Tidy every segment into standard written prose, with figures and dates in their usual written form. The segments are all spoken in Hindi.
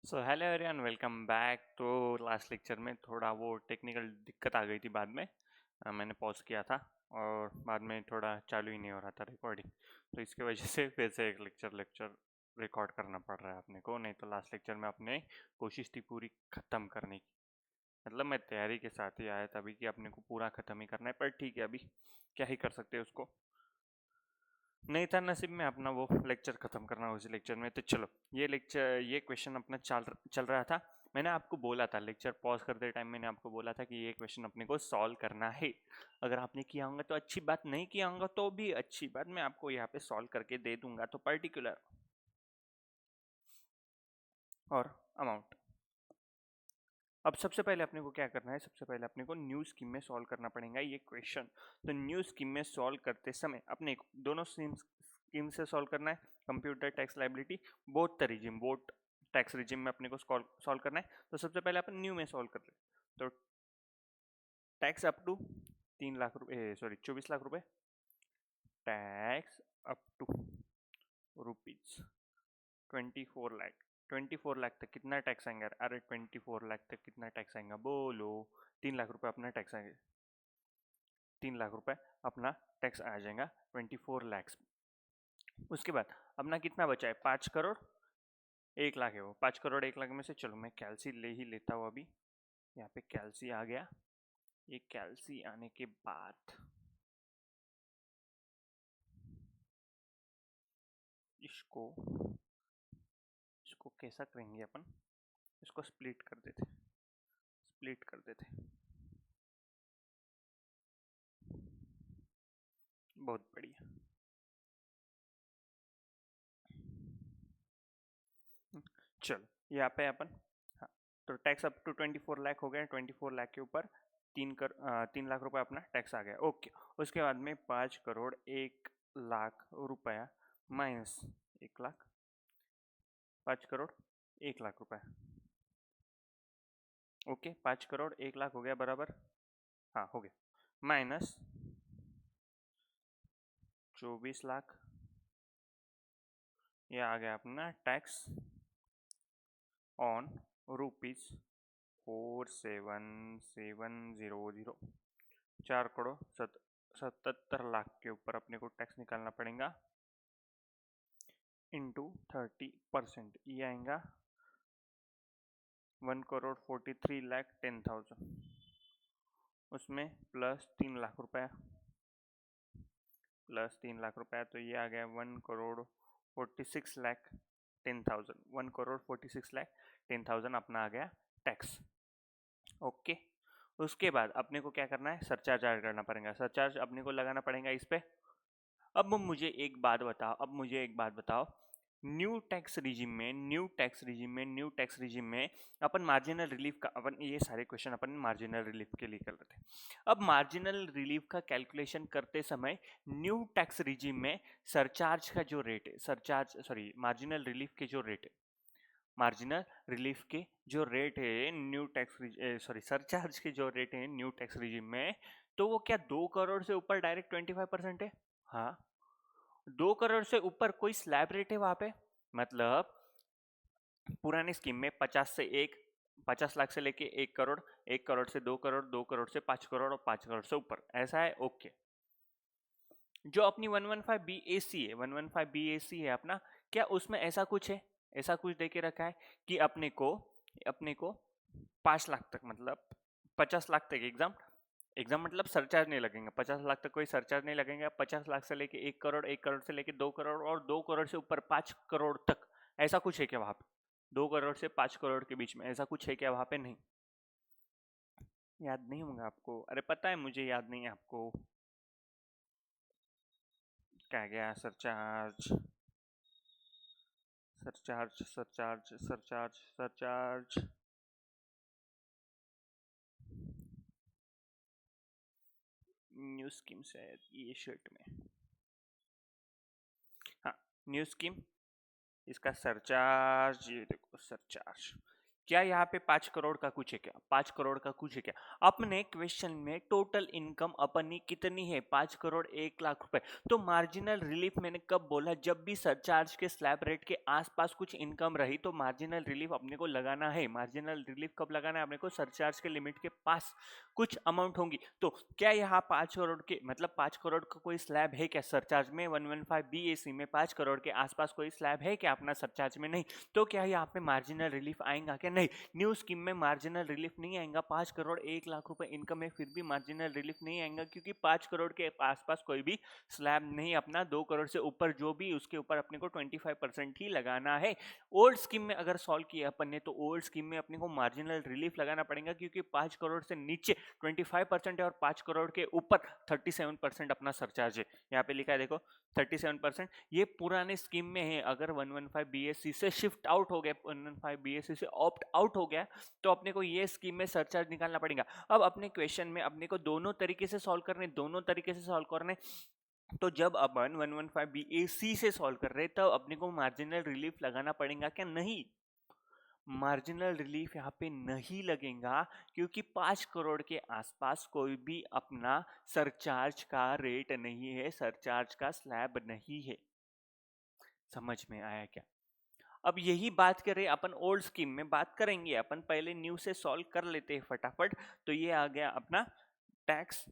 So hello everyone, welcome back. तो लास्ट लेक्चर में थोड़ा वो टेक्निकल दिक्कत आ गई थी। बाद में मैंने पॉज किया था और बाद में थोड़ा चालू ही नहीं हो रहा था रिकॉर्डिंग। तो इसके वजह से फिर से एक लेक्चर रिकॉर्ड करना पड़ रहा है अपने को। नहीं तो लास्ट लेक्चर में अपने कोशिश थी पूरी ख़त्म करने की। मतलब मैं तैयारी के साथ ही आया था अभी कि अपने को पूरा ख़त्म ही करना है, पर ठीक है, अभी क्या ही कर सकते हैं उसको। नहीं था नसीब में अपना वो लेक्चर खत्म करना उसी लेक्चर में। तो चलो, ये क्वेश्चन अपना चल रहा था। मैंने आपको बोला था लेक्चर पॉज करते टाइम, मैंने आपको बोला था कि ये क्वेश्चन अपने को सॉल्व करना है। अगर आपने किया होगा तो अच्छी बात, नहीं किया होगा तो भी अच्छी बात। मैं आपको यहाँ पे सॉल्व करके दे दूंगा। तो पर्टिकुलर और अमाउंट। अब सबसे पहले अपने को क्या करना है, सबसे पहले अपने को न्यू स्कीम में सॉल्व करना पड़ेगा ये क्वेश्चन। तो न्यू स्कीम में सॉल्व करते समय अपने को दोनों स्कीम से सॉल्व करना है। Computer tax liability both the regime, both tax regime में अपने को सॉल्व करना है। तो सबसे पहले अपन न्यू में सॉल्व कर ले। तो टैक्स अप टू 3 लाख रुपए, सॉरी 24 लाख रुपए। Tax up to rupees 24 lakh. 24 lakh तक कितना टैक्स आएगा? अरे 24 लाख तक कितना टैक्स आएगा बोलो? 3 लाख रुपए अपना टैक्स आएगा। 3 लाख रुपए अपना टैक्स आ जाएगा 24 लैक्स। उसके बाद अपना कितना बचा है? 5 करोड़ 1 लाख है वो। 5 करोड़ 1 लाख में से चलो मैं कैलसी ले ही लेता हूँ अभी। यहाँ पे कैलसी आ गया। ये कैलसी आने के बाद इसको इसको कैसा करेंगे अपन? इसको स्प्लिट कर देते, स्प्लिट कर देते। बहुत बढ़िया। चलो यहाँ पे अपन, हाँ, तो टैक्स अप टू 24 लाख हो गया। 24 लाख के ऊपर 3 लाख रुपए अपना टैक्स आ गया। ओके। उसके बाद में 5 करोड़ 1 लाख रुपया माइनस 1 लाख। 5 करोड़ 1 लाख रुपया। ओके, 5 करोड़ 1 लाख हो गया बराबर। हाँ, हो गया। माइनस 24 लाख। ये आ गया अपना tax on rupees 47,700। 4 crore 77 lakh के ऊपर अपने को टैक्स निकालना पड़ेगा इंटू 30%। ये आएगा 1 करोड़ 43 लाख 10,000। उसमें +3 लाख रुपया, +3 लाख रुपया। तो ये आ गया 1 करोड़ 46 लाख 10,000। 1 करोड़ 46 लाख 10,000 अपना आ गया टैक्स। ओके। उसके बाद अपने को क्या करना है? सरचार्ज ऐड करना पड़ेगा। सरचार्ज अपने को लगाना पड़ेगा इस पे। अब मुझे एक बात बताओ। न्यू टैक्स रिजिम में अपन मार्जिनल रिलीफ का, अपन ये सारे क्वेश्चन अपन मार्जिनल रिलीफ के लिए कर रहे थे। अब मार्जिनल रिलीफ का कैलकुलेशन करते समय न्यू टैक्स रिजिम में सरचार्ज का जो रेट है, मार्जिनल रिलीफ के जो रेट है, मार्जिनल रिलीफ के जो रेट है सरचार्ज के जो रेट है न्यू टैक्स रिजिम में, तो वो क्या 2 करोड़ से ऊपर डायरेक्ट 25% है? हाँ, 2 करोड़ से ऊपर कोई स्लैब रेट है वहां पे। मतलब पुरानी स्कीम में 50 लाख से लेके 1 करोड़, 1 करोड़ से 2 करोड़, 2 करोड़ से 5 करोड़ और 5 करोड़ से ऊपर, ऐसा है। ओके। जो अपनी 115 बी ए सी है, 115 बी ए सी है अपना, क्या उसमें ऐसा कुछ है, ऐसा कुछ दे के रखा है कि अपने को 5 लाख तक, मतलब 50 लाख तक एग्जाम एग्जाम मतलब सरचार्ज नहीं लगेगा। 50 लाख तक कोई सरचार्ज नहीं लगेगा। 50 लाख से लेके 1 करोड़, 1 करोड़ से लेके 2 करोड़ और 2 करोड़ से ऊपर 5 करोड़ तक, ऐसा कुछ है क्या वहां पे? 2 करोड़ से 5 करोड़ के बीच में ऐसा कुछ है क्या वहां पे? नहीं याद नहीं होगा आपको? अरे पता है मुझे, याद नहीं है आपको। क्या गया? Surcharge surcharge surcharge surcharge surcharge new scheme से ये शर्ट में, हाँ, न्यू स्कीम। इसका सरचार्ज ये देखो, सरचार्ज क्या यहाँ पे 5 करोड़ का कुछ है क्या? 5 करोड़ का कुछ है क्या? अपने क्वेश्चन में टोटल इनकम अपनी कितनी है? 5 करोड़ 1 लाख रुपए। तो मार्जिनल रिलीफ मैंने कब बोला? जब भी सरचार्ज के स्लैब रेट के आसपास कुछ इनकम रही तो मार्जिनल रिलीफ अपने को लगाना है। मार्जिनल रिलीफ कब लगाना है अपने को? सरचार्ज के लिमिट के पास कुछ अमाउंट होंगी। तो क्या यहाँ 5 करोड़ के मतलब 5 करोड़ का कोई स्लैब है क्या सरचार्ज में? 115 BAC में 5 करोड़ के आसपास कोई स्लैब है क्या अपना सरचार्ज में? नहीं। तो क्या यहाँ पे मार्जिनल रिलीफ आएगा क्या? नहीं। न्यू स्कीम में मार्जिनल रिलीफ नहीं आएगा। 5 करोड़ 1 लाख रुपए इनकम है फिर भी मार्जिनल रिलीफ नहीं आएगा, क्योंकि 5 करोड़ के आसपास कोई भी स्लैब नहीं अपना। 2 करोड़ से ऊपर जो भी उसके ऊपर अपने को 25% ही लगाना है। ओल्ड स्कीम में अगर सॉल्व किया अपन ने तो ओल्ड स्कीम में अपने को मार्जिनल रिलीफ लगाना पड़ेगा, क्योंकि 5 करोड़ से नीचे 25% है और 5 करोड़ के ऊपर 37% अपना सरचार्ज है। यहाँ पे लिखा है देखो 37%। ये पुराने स्कीम में है। अगर 115 BAC से शिफ्ट आउट हो गया, 115 BAC से ऑप्ट आउट हो गया, तो अपने को ये स्कीम में सरचार्ज निकालना पड़ेगा। अब अपने क्वेश्चन में अपने को दोनों तरीके से सॉल्व करने। तो जब अपन 115 BAC से सॉल्व कर रहे तब अपने को मार्जिनल रिलीफ लगाना पड़ेगा क्या? नहीं। मार्जिनल रिलीफ यहाँ पे नहीं लगेगा, क्योंकि 5 करोड़ के आसपास कोई भी अपना सरचार्ज का रेट नहीं है, सरचार्ज का स्लैब नहीं है। समझ में आया क्या? अब यही बात करें अपन ओल्ड स्कीम में बात करेंगे। अपन पहले न्यू से सॉल्व कर लेते हैं फटाफट। तो ये आ गया अपना टैक्स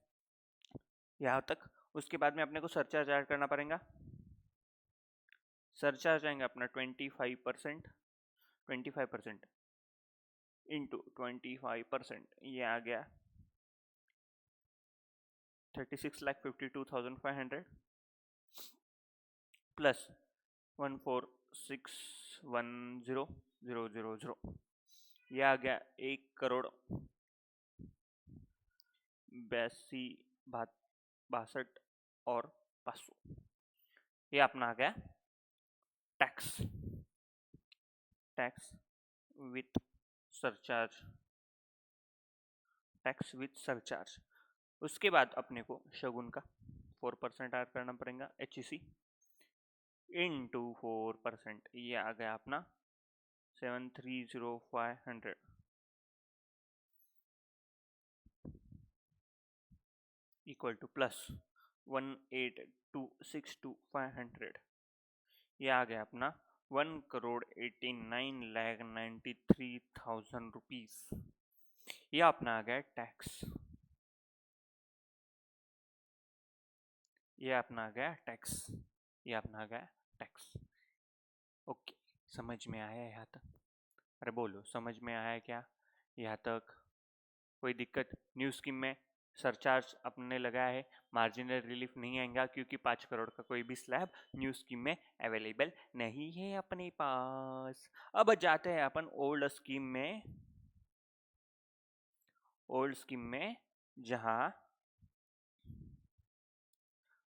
यहाँ तक। उसके बाद में अपने को सरचार्ज ऐड करना पड़ेगा। सरचार्ज आएंगे अपना 25%। 25% इंटू 25%, ये आ गया 36,52,500 प्लस 14610,000, ये आ गया 1 करोड़ 82,62 और 500। ये अपना आ गया tax. Tax with surcharge. Tax with surcharge. उसके बाद अपने को शगुन का 4% ऐड करना पड़ेगा, HEC इंटू 4%, ये आ गया अपना 730,500 इक्वल टू प्लस 182,62500, ये आ गया अपना 1,89,93,000 रुपीज। ये अपना आ गया टैक्स। ये अपना आ गया टैक्स। ये अपना आ गया टैक्स। ओके, समझ में आया यहाँ तक? अरे बोलो, समझ में आया क्या यहाँ तक? कोई दिक्कत? न्यू स्कीम में सरचार्ज अपने लगाया है, मार्जिनल रिलीफ नहीं आएगा क्योंकि 5 करोड़ का कोई भी स्लैब न्यू स्कीम में अवेलेबल नहीं है अपने पास। अब जाते हैं अपन ओल्ड स्कीम में। ओल्ड स्कीम में जहां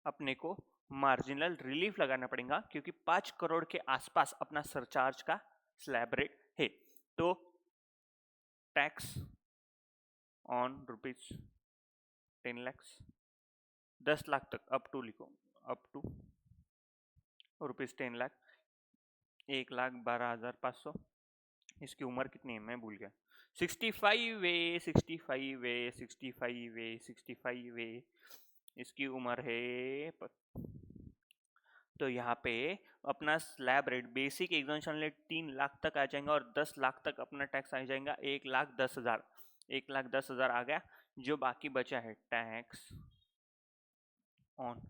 अपने को मार्जिनल रिलीफ लगाना पड़ेगा, क्योंकि 5 करोड़ के आसपास अपना सरचार्ज का स्लैब रेट है। तो टैक्स ऑन ₹10 लाख, 10 लाख तक, अप टू लिखो, अप टू ₹10 लाख, 1,12,500। इसकी उम्र कितनी है मैं भूल गया। 65 वे 65 वे 65 वे 65 वे इसकी उम्र है। तो यहाँ पे अपना slab rate basic examination rate 3 lakh तक आ जाएगा और 10 लाख तक अपना टैक्स आ जाएगा 1,10,000। 1,10,000 आ गया। जो बाकी बचा है टैक्स ऑन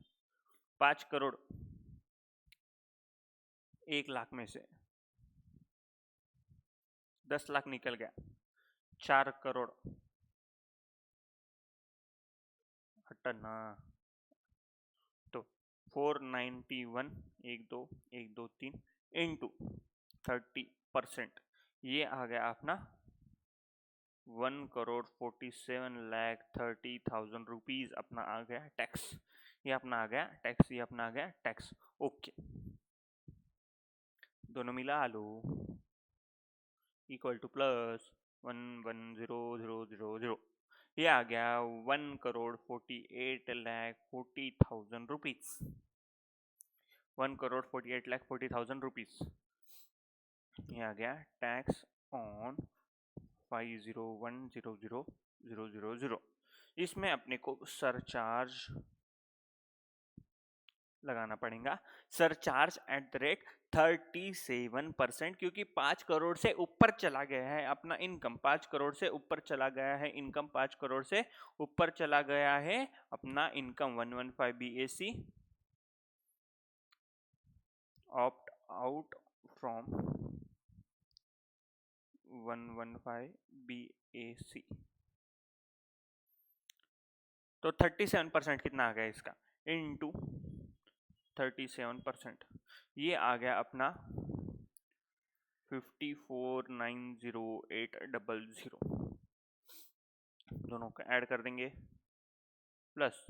5 करोड़ 1 लाख में से 10 लाख निकल गया, 4 करोड़ हटना। तो 491, 1,2,1,2,3 इंटू 30%, ये आ गया अपना 1,47,30,000 रुपीज अपना आ गया टैक्स। ये अपना आ गया टैक्स। ये अपना आ गया टैक्स। ओके, दोनों मिला लो, इक्वल टू प्लस 1,10,000। ये आ गया 1,48,40,40,000 रुपीज। 1,48,40,40,000 रुपीज। ये आ गया टैक्स ऑन 151000000। इसमें अपने को सरचार्ज लगाना पड़ेगा, सरचार्ज एट द रेट 37%, क्योंकि 5 करोड़ से ऊपर चला गया है अपना इनकम, 5 करोड़ से ऊपर चला गया है इनकम, 5 करोड़ से ऊपर चला गया है अपना income. 115 BAC, opt out from 115 BAC। तो 37% कितना आ गया इसका, इनटू 37%, ये आ गया अपना 54,908,000। दोनों को ऐड कर देंगे, प्लस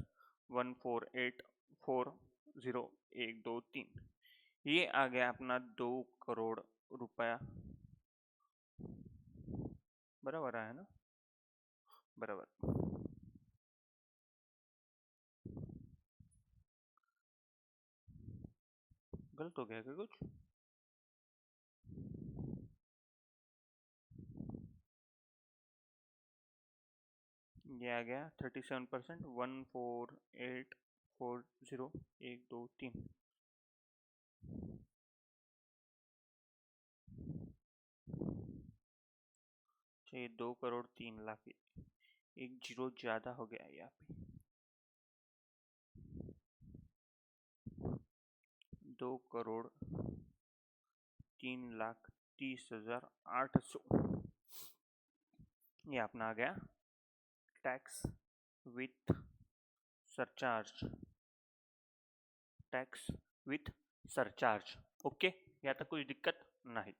14840,123, ये आ गया अपना 2 करोड़ रुपया। बराबर है ना, बराबर। गलत हो गया क्या कुछ? ये आ गया 37%, 14840,123। ये 2,03,00,000, एक जीरो ज्यादा हो गया यहाँ पे, 2,03,30,800। ये अपना आ गया tax with surcharge, tax with surcharge. Okay, यहाँ तक कोई दिक्कत नहीं।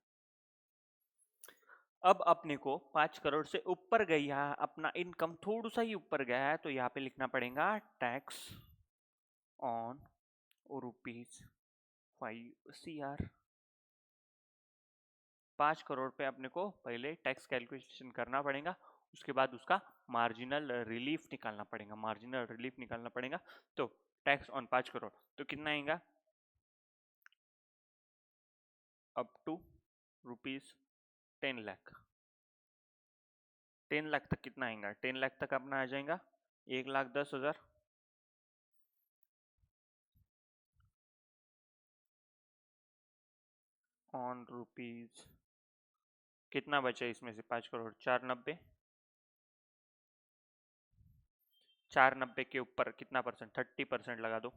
अब अपने को 5 करोड़ से ऊपर गया अपना इनकम, थोड़ा सा ही ऊपर गया है, तो यहाँ पे लिखना पड़ेगा टैक्स ऑन ₹5 CR। 5 करोड़ पे अपने को पहले टैक्स कैलकुलेशन करना पड़ेगा, उसके बाद उसका मार्जिनल रिलीफ निकालना पड़ेगा, मार्जिनल रिलीफ निकालना पड़ेगा। तो टैक्स ऑन 5 करोड़ तो कितना आएगा, अप टू ₹10 लाख। 10 लाख तक कितना आएगा, 10 लाख तक अपना आ जाएगा 1,10,000। ऑन रुपीज कितना बचा इसमें से, 5 करोड़, 490। 490 के ऊपर कितना परसेंट, 30% लगा दो।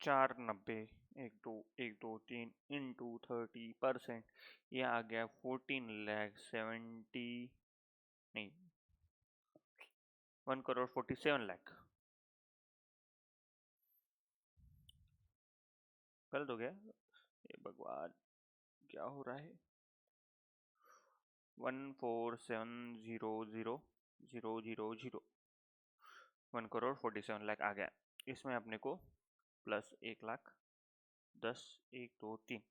490, 1,2,1,2,3 इंटू 30%, ये आ गया 14,70,000, नहीं 1,47,00,000। गलत हो गया ये, भगवान क्या हो रहा है। 1,47,000,000, 1,47,00,000 आ गया। इसमें अपने को प्लस 1,00,000, 10, 1, 2, 3,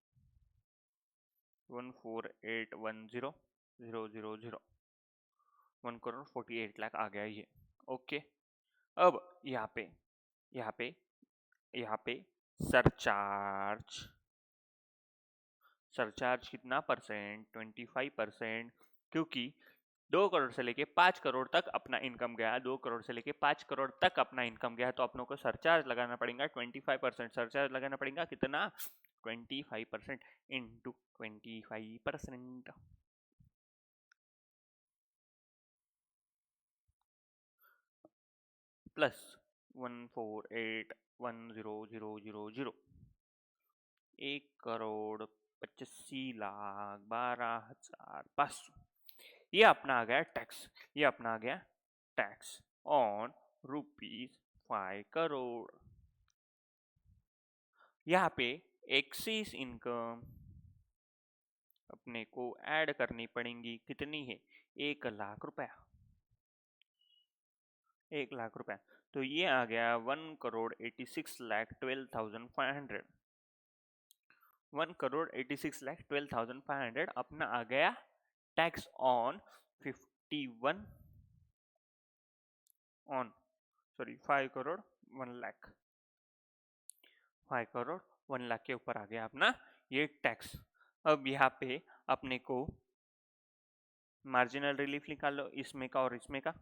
1,48,10,000, 1,48,00,000 आ गया ये। ओके, अब यहाँ पे यहाँ पे यहाँ पे सरचार्ज, सरचार्ज कितना परसेंट, 25%, क्योंकि 2 करोड़ से लेके 5 करोड़ तक अपना इनकम गया, 2 करोड़ से लेके 5 करोड़ तक अपना इनकम गया, तो अपनों को सरचार्ज लगाना पड़ेगा 25%। सरचार्ज लगाना पड़ेगा कितना, 25% इंटू 25%, प्लस 1,48,10,000, 1,85,12,500। ये अपना आ गया टैक्स, ये अपना आ गया टैक्स ऑन ₹5 करोड़। यहाँ पे एक्सिस इनकम अपने को ऐड करनी पड़ेगी, कितनी है, 1,00,000 रुपया, 1,00,000 रुपया। तो ये आ गया 1,86,12,500, 1,86,12,500 अपना आ गया tax on 51 on 5 crore 1 lakh, 5 crore 1 lakh के ऊपर आ गया अपना ये टैक्स। अब यहाँ पे अपने को मार्जिनल रिलीफ निकाल लो, इसमें का और इसमें का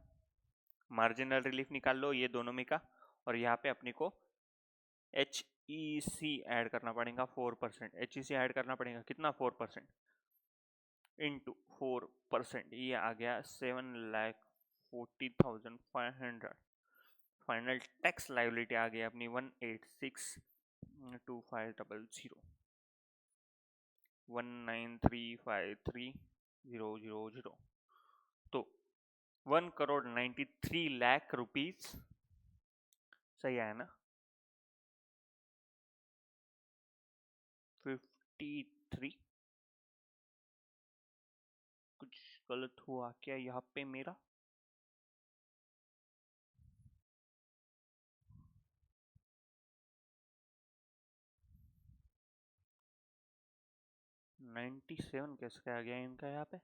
मार्जिनल रिलीफ निकाल लो, ये दोनों में का, और यहाँ पे अपने को HEC ऐड करना पड़ेगा 4%। HEC ऐड करना पड़ेगा कितना, 4% इंटू 4%, ये आ गया 7,40,500। फाइनल टैक्स लाइबिलिटी आ गई अपनी 1862500 19353,000। तो 1,93,00,000 रुपीज सही आया ना। 53 कुछ गलत हुआ क्या यहाँ पे मेरा? नाइन्टी सेवन कैसे आ गया इनका यहाँ पे?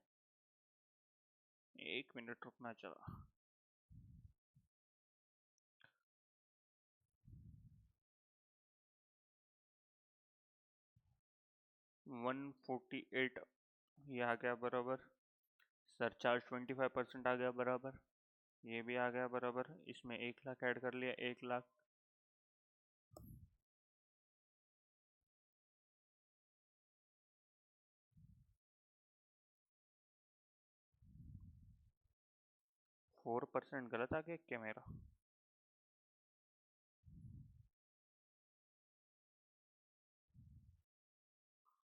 एक मिनट रुकना चला। वन 148 ये आ गया बराबर, सरचार्ज 25% आ गया बराबर, ये भी आ गया बराबर, इसमें 1 लाख ऐड कर लिया, 1 लाख। फोर परसेंट गलत आ गया क्या मेरा?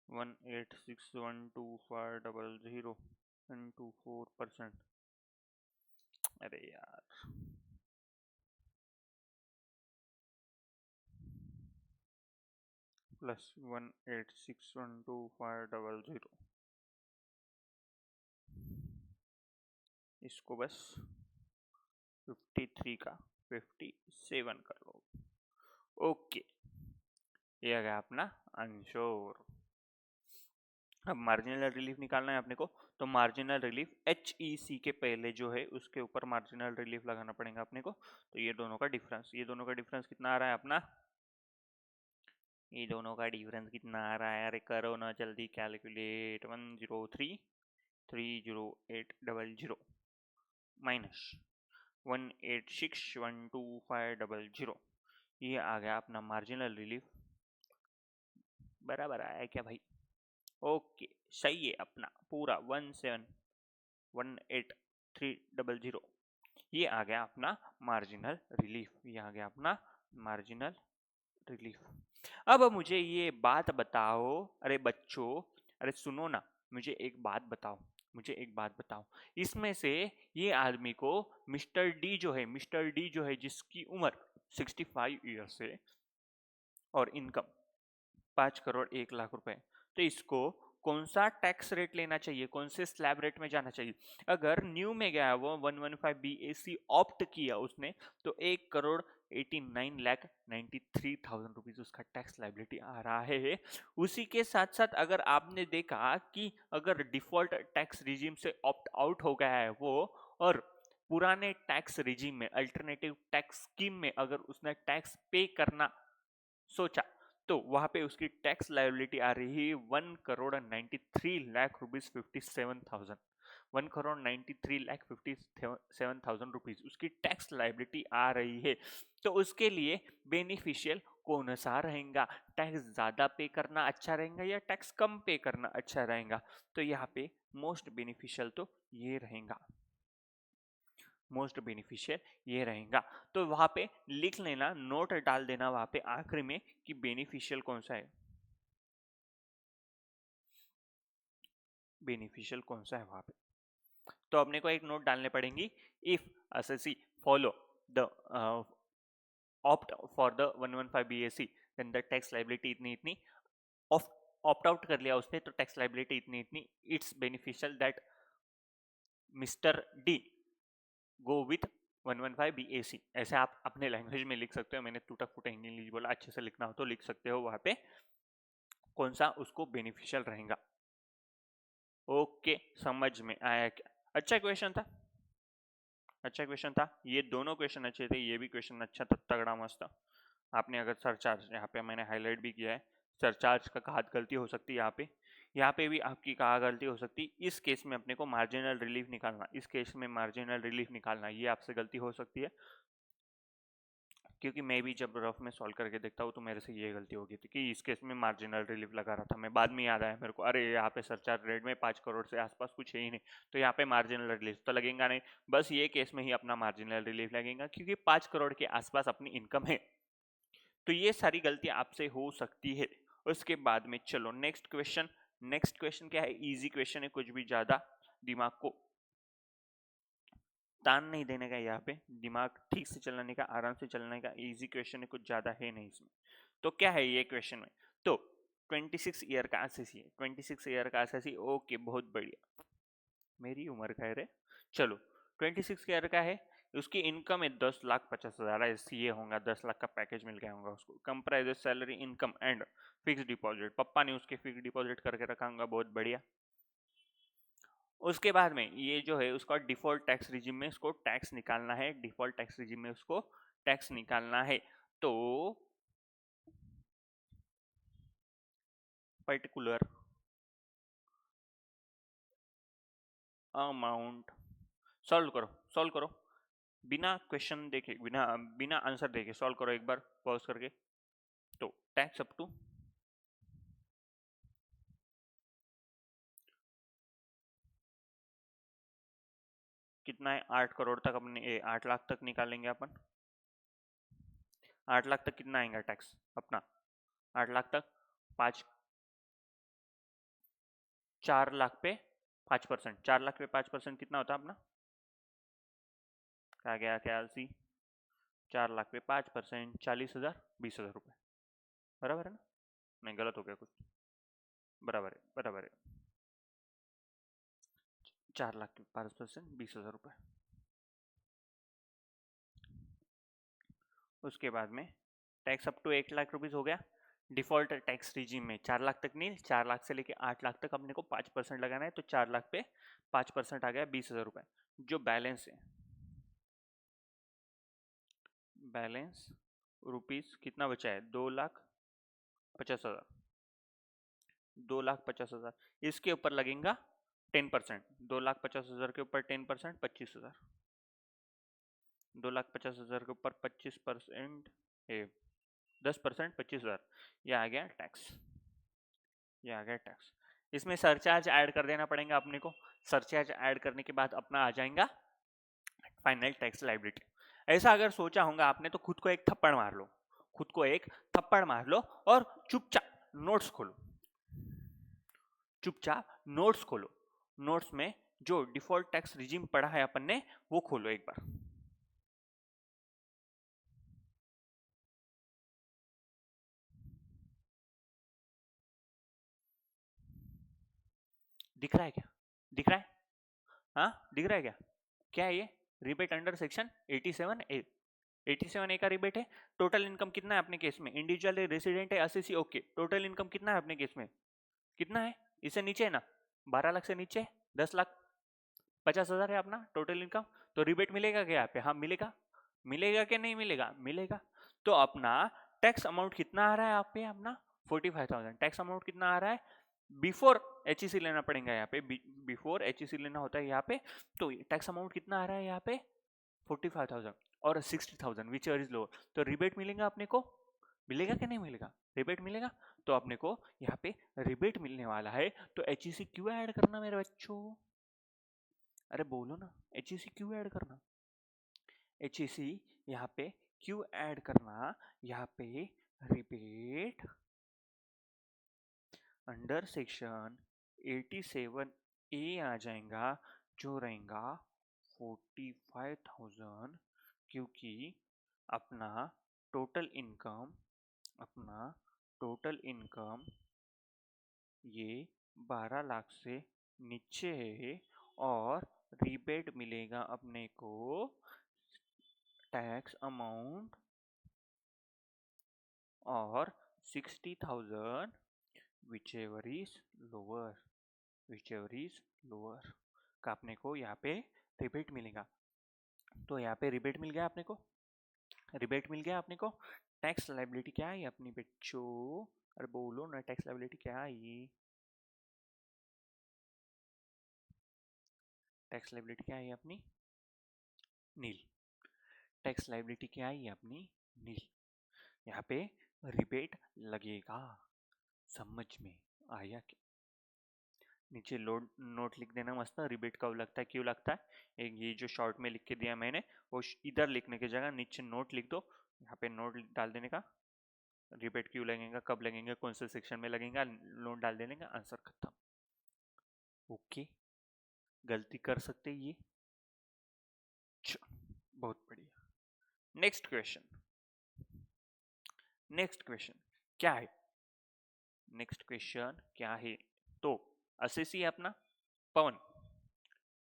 One 186,125,000 into 4%। अरे यार, प्लस 186,125,000, इसको बस 53 का 57 कर लो। ओके, ये आ गया अपना आंसर। अब मार्जिनल रिलीफ निकालना है अपने को, तो मार्जिनल रिलीफ HEC के पहले जो है उसके ऊपर मार्जिनल रिलीफ लगाना पड़ेगा अपने को। तो ये दोनों का डिफरेंस, ये दोनों का डिफरेंस कितना आ रहा है अपना? ये दोनों का डिफरेंस कितना आ रहा है? अरे करो ना जल्दी कैलकुलेट। 103,308,000 माइनस 186,125,000, ये आ गया अपना मार्जिनल रिलीफ। बराबर आया क्या भाई? ओके, सही है अपना पूरा 171,830,000, ये आ गया अपना मार्जिनल रिलीफ, ये आ गया अपना मार्जिनल रिलीफ। अब मुझे ये बात बताओ, अरे बच्चों, अरे सुनो ना, मुझे एक बात बताओ, मुझे एक बात बताओ, इसमें से ये आदमी को मिस्टर डी जो है, मिस्टर डी जो है जिसकी उम्र 65 ईयर्स है और इनकम 5,01,00,000 रुपए, तो इसको कौन सा टैक्स रेट लेना चाहिए, कौन से स्लैब रेट में जाना चाहिए? अगर न्यू में गया वो 115 BAC ऑप्ट किया उसने, तो 1,89,93,000 रुपीज उसका टैक्स लाइबिलिटी आ रहा है। उसी के साथ साथ अगर आपने देखा कि अगर डिफॉल्ट टैक्स रिजीम से ऑप्ट आउट हो गया है वो, और पुराने टैक्स रिजीम में, अल्टरनेटिव टैक्स स्कीम में अगर उसने टैक्स पे करना सोचा, तो वहां पे उसकी टैक्स लायबिलिटी आ रही है 1,93,00,000 रुपीज 57,000। 1,93,57,000 रुपीज उसकी टैक्स लायबिलिटी आ रही है। तो उसके लिए बेनिफिशियल कौन सा रहेगा? टैक्स ज्यादा पे करना अच्छा रहेगा या टैक्स कम पे करना अच्छा रहेगा? तो यहाँ पे मोस्ट बेनिफिशियल तो ये रहेगा, मोस्ट बेनिफिशियल ये रहेगा। तो वहां पे लिख लेना, नोट डाल देना वहां पे आखिरी में कि बेनिफिशियल कौन सा है, बेनिफिशियल कौन सा है वहां पे। तो अपने को एक नोट डालने पड़ेंगी, if SSC follow the opt for the 115 BAC then the tax liability इतनी इतनी, ऑप्ट आउट कर लिया उसने तो टैक्स लाइबिलिटी इतनी इतनी, it's beneficial that mister D go with 115 BAC। ऐसे आप अपने लैंग्वेज में लिख सकते हो, मैंने टूटा फूटा इंग्लिश बोला, अच्छे से लिखना हो तो लिख सकते हो वहां पे कौन सा उसको बेनिफिशियल रहेगा। ओके, समझ में आया क्या? अच्छा क्वेश्चन था, अच्छा क्वेश्चन था, ये दोनों क्वेश्चन अच्छे थे, ये भी क्वेश्चन अच्छा था, तगड़ा मस्त था। आपने अगर सरचार्ज, यहाँ पे मैंने हाईलाइट भी किया है, सरचार्ज का हाथ गलती हो सकती है यहाँ पे, यहाँ पे भी आपकी कहाँ गलती हो सकती, इस केस में अपने को मार्जिनल रिलीफ निकालना, इस केस में मार्जिनल रिलीफ निकालना, ये आपसे गलती हो सकती है। क्योंकि मैं भी जब रफ में सॉल्व करके देखता हूँ तो मेरे से ये गलती हो गई थी कि इस केस में मार्जिनल रिलीफ लगा रहा था मैं, बाद में याद आया मेरे को, अरे यहाँ पे सरचार्ज रेट में 5 करोड़ से आसपास कुछ है ही नहीं, तो यहाँ पे मार्जिनल रिलीफ तो लगेगा नहीं, बस ये केस में ही अपना मार्जिनल रिलीफ लगेगा क्योंकि 5 करोड़ के आसपास अपनी इनकम है। तो ये सारी गलती आपसे हो सकती है। उसके बाद में चलो नेक्स्ट क्वेश्चन। नेक्स्ट क्वेश्चन क्या है, इजी क्वेश्चन है, कुछ भी ज्यादा दिमाग को तान नहीं देने का, यहाँ पे दिमाग ठीक से चलाने का, आराम से चलाने का, इजी क्वेश्चन है, कुछ ज्यादा है नहीं इसमें। तो क्या है ये क्वेश्चन में, तो 26 ईयर का एसएससी है, 26 ईयर का एसएससी, ओके बहुत बढ़िया, मेरी उम्र का है रे। चलो 26 ईयर का है, उसकी इनकम है 10,50,000 है, सीए होगा, 10 लाख का पैकेज मिल गया होगा उसको, comprise salary income and fix deposit, पप्पा ने उसके फिक्स डिपॉजिट करके रखा होगा, बहुत बढ़िया। उसके बाद में ये जो है उसका डिफॉल्ट टैक्स रिजिम में उसको टैक्स निकालना है, डिफॉल्ट टैक्स रिजिम में उसको टैक्स निकालना है। तो पर्टिकुलर अमाउंट, सॉल्व करो, सॉल्व करो, बिना क्वेश्चन देखे, बिना बिना आंसर देखे सॉल्व करो, एक बार पॉज करके। तो टैक्स अप टू कितना है, 8 करोड़ तक अपने 8 लाख तक निकालेंगे अपन, 8 लाख तक कितना आएगा टैक्स अपना, 8 लाख तक 5, 4 लाख पे 5%, 4 लाख पे 5% कितना होता है अपना, क्या गया ख्याल सी, 4 लाख पे 5%, 40,000, 20,000 रुपये, बराबर है ना, नहीं गलत हो गया कुछ, बराबर है, बराबर है, 4 लाख पे 5%, 20,000 रुपये। उसके बाद में tax up to 1 lakh rupees हो गया, डिफॉल्ट टैक्स रिजीम में 4 लाख तक नहीं, 4 लाख से लेके 8 लाख तक अपने को 5% लगाना है, तो 4 लाख पे 5% आ गया 20,000 रुपये। जो बैलेंस है, बैलेंस रुपीज कितना बचा है, 2,50,000, 2,50,000, इसके ऊपर लगेगा 10%, 2,50,000 के ऊपर 10%, 25,000, 2,50,000 के ऊपर 25%, 10%, 25,000, यह आ गया टैक्स, ये आ गया टैक्स। इसमें सरचार्ज ऐड कर देना पड़ेगा अपने को, सरचार्ज ऐड करने के बाद अपना आ जाएगा फाइनल टैक्स लाइबिलिटी। ऐसा अगर सोचा होगा आपने तो खुद को एक थप्पड़ मार लो, खुद को एक थप्पड़ मार लो और चुपचाप नोट्स खोलो, चुपचाप नोट्स खोलो, नोट्स में जो डिफॉल्ट टैक्स रिजीम पढ़ा है अपन ने वो खोलो एक बार। दिख रहा है क्या, दिख रहा है, हाँ दिख रहा है क्या, क्या है ये, rebate under section 87A, 87A का रिबेट है। टोटल इनकम कितना है अपने केस में, इंडिविजुअल है, रेसिडेंट है, एसएससी, ओके, टोटल इनकम कितना है अपने केस में, कितना है, इससे नीचे है ना, 12 लाख से नीचे 10,50,000 है अपना टोटल इनकम, तो रिबेट मिलेगा क्या यहाँ पे, हाँ मिलेगा, मिलेगा कि नहीं मिलेगा, मिलेगा। तो अपना टैक्स अमाउंट कितना आ रहा है यहाँ पे अपना 45,000, टैक्स अमाउंट कितना आ रहा है, बिफोर एचईसी लेना पड़ेगा यहाँ पे, बिफोर एचईसी लेना होता है यहाँ पे, तो टैक्स अमाउंट कितना आ रहा है यहाँ पे 45,000 और 60,000 विच इज लोअर, तो रिबेट मिलेगा अपने को, मिलेगा कि नहीं मिलेगा, रिबेट मिलेगा, तो अपने को यहाँ पे रिबेट मिलने वाला है, तो एचईसी क्यों ऐड करना मेरे बच्चों, अरे बोलो ना, एचईसी क्यों ऐड करना, एचईसी यहाँ पे क्यों ऐड करना, यहाँ पे रिबेट अंडर सेक्शन 87A आ जाएगा, जो रहेगा 45,000, क्योंकि अपना टोटल इनकम, अपना टोटल इनकम ये 12 लाख से नीचे है, और रिबेट मिलेगा अपने को टैक्स अमाउंट और 60,000 whichever is lower, whichever is lower का अपने को यहाँ पे रिबेट मिलेगा। तो यहाँ पे रिबेट मिल गया अपने को, रिबेट मिल गया अपने को, टैक्स लाइबिलिटी क्या है अपनी बच्चों, अरे बोलो ना टैक्स लाइबिलिटी क्या है, टैक्स लाइबिलिटी क्या है अपनी? नील। टैक्स लाइबिलिटी क्या है अपनी? नील। यहाँ पे रिबेट लगेगा, समझ में आया क्या? नीचे लोड नोट लिख देना मस्त। रिबेट कब लगता है, क्यों लगता है, एक ये जो शॉर्ट में लिख के दिया मैंने वो इधर लिखने की जगह नीचे नोट लिख दो, यहाँ पे नोट डाल देने का। रिबेट क्यों लगेगा, कब लगेंगे, कौन से सेक्शन में लगेगा, नोट डाल देने का, आंसर खत्म। ओके, गलती कर सकते ये। बहुत बढ़िया। नेक्स्ट क्वेश्चन, नेक्स्ट क्वेश्चन क्या है? नेक्स्ट क्वेश्चन क्या है? तो असेसी है अपना पवन,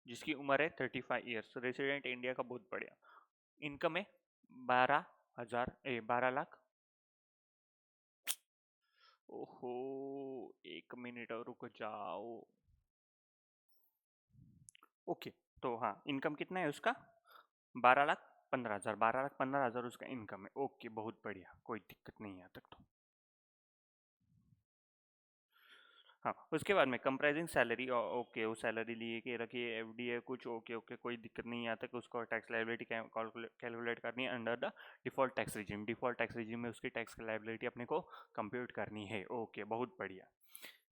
जिसकी उम्र है 35 ईयर्स, रेसिडेंट इंडिया का, बहुत बढ़िया। इनकम है 12 लाख। ओहो, 1 मिनट और रुको जाओ। ओके, तो हाँ, इनकम कितना है उसका? 12,15,000। 12,15,000 उसका इनकम है। ओके, बहुत बढ़िया, कोई दिक्कत नहीं यहाँ तक तो। हाँ, उसके बाद में कंप्राइजिंग सैलरी, ओके, वो सैलरी लिए के रखिए, एफडी है कुछ, ओके ओके, कोई दिक्कत नहीं यहाँ तक। उसको टैक्स लायबिलिटी कैलकुलेट करनी है under the default tax regime. Default tax regime में उसकी टैक्स लायबिलिटी अपने को कंप्यूट करनी है। ओके, बहुत बढ़िया।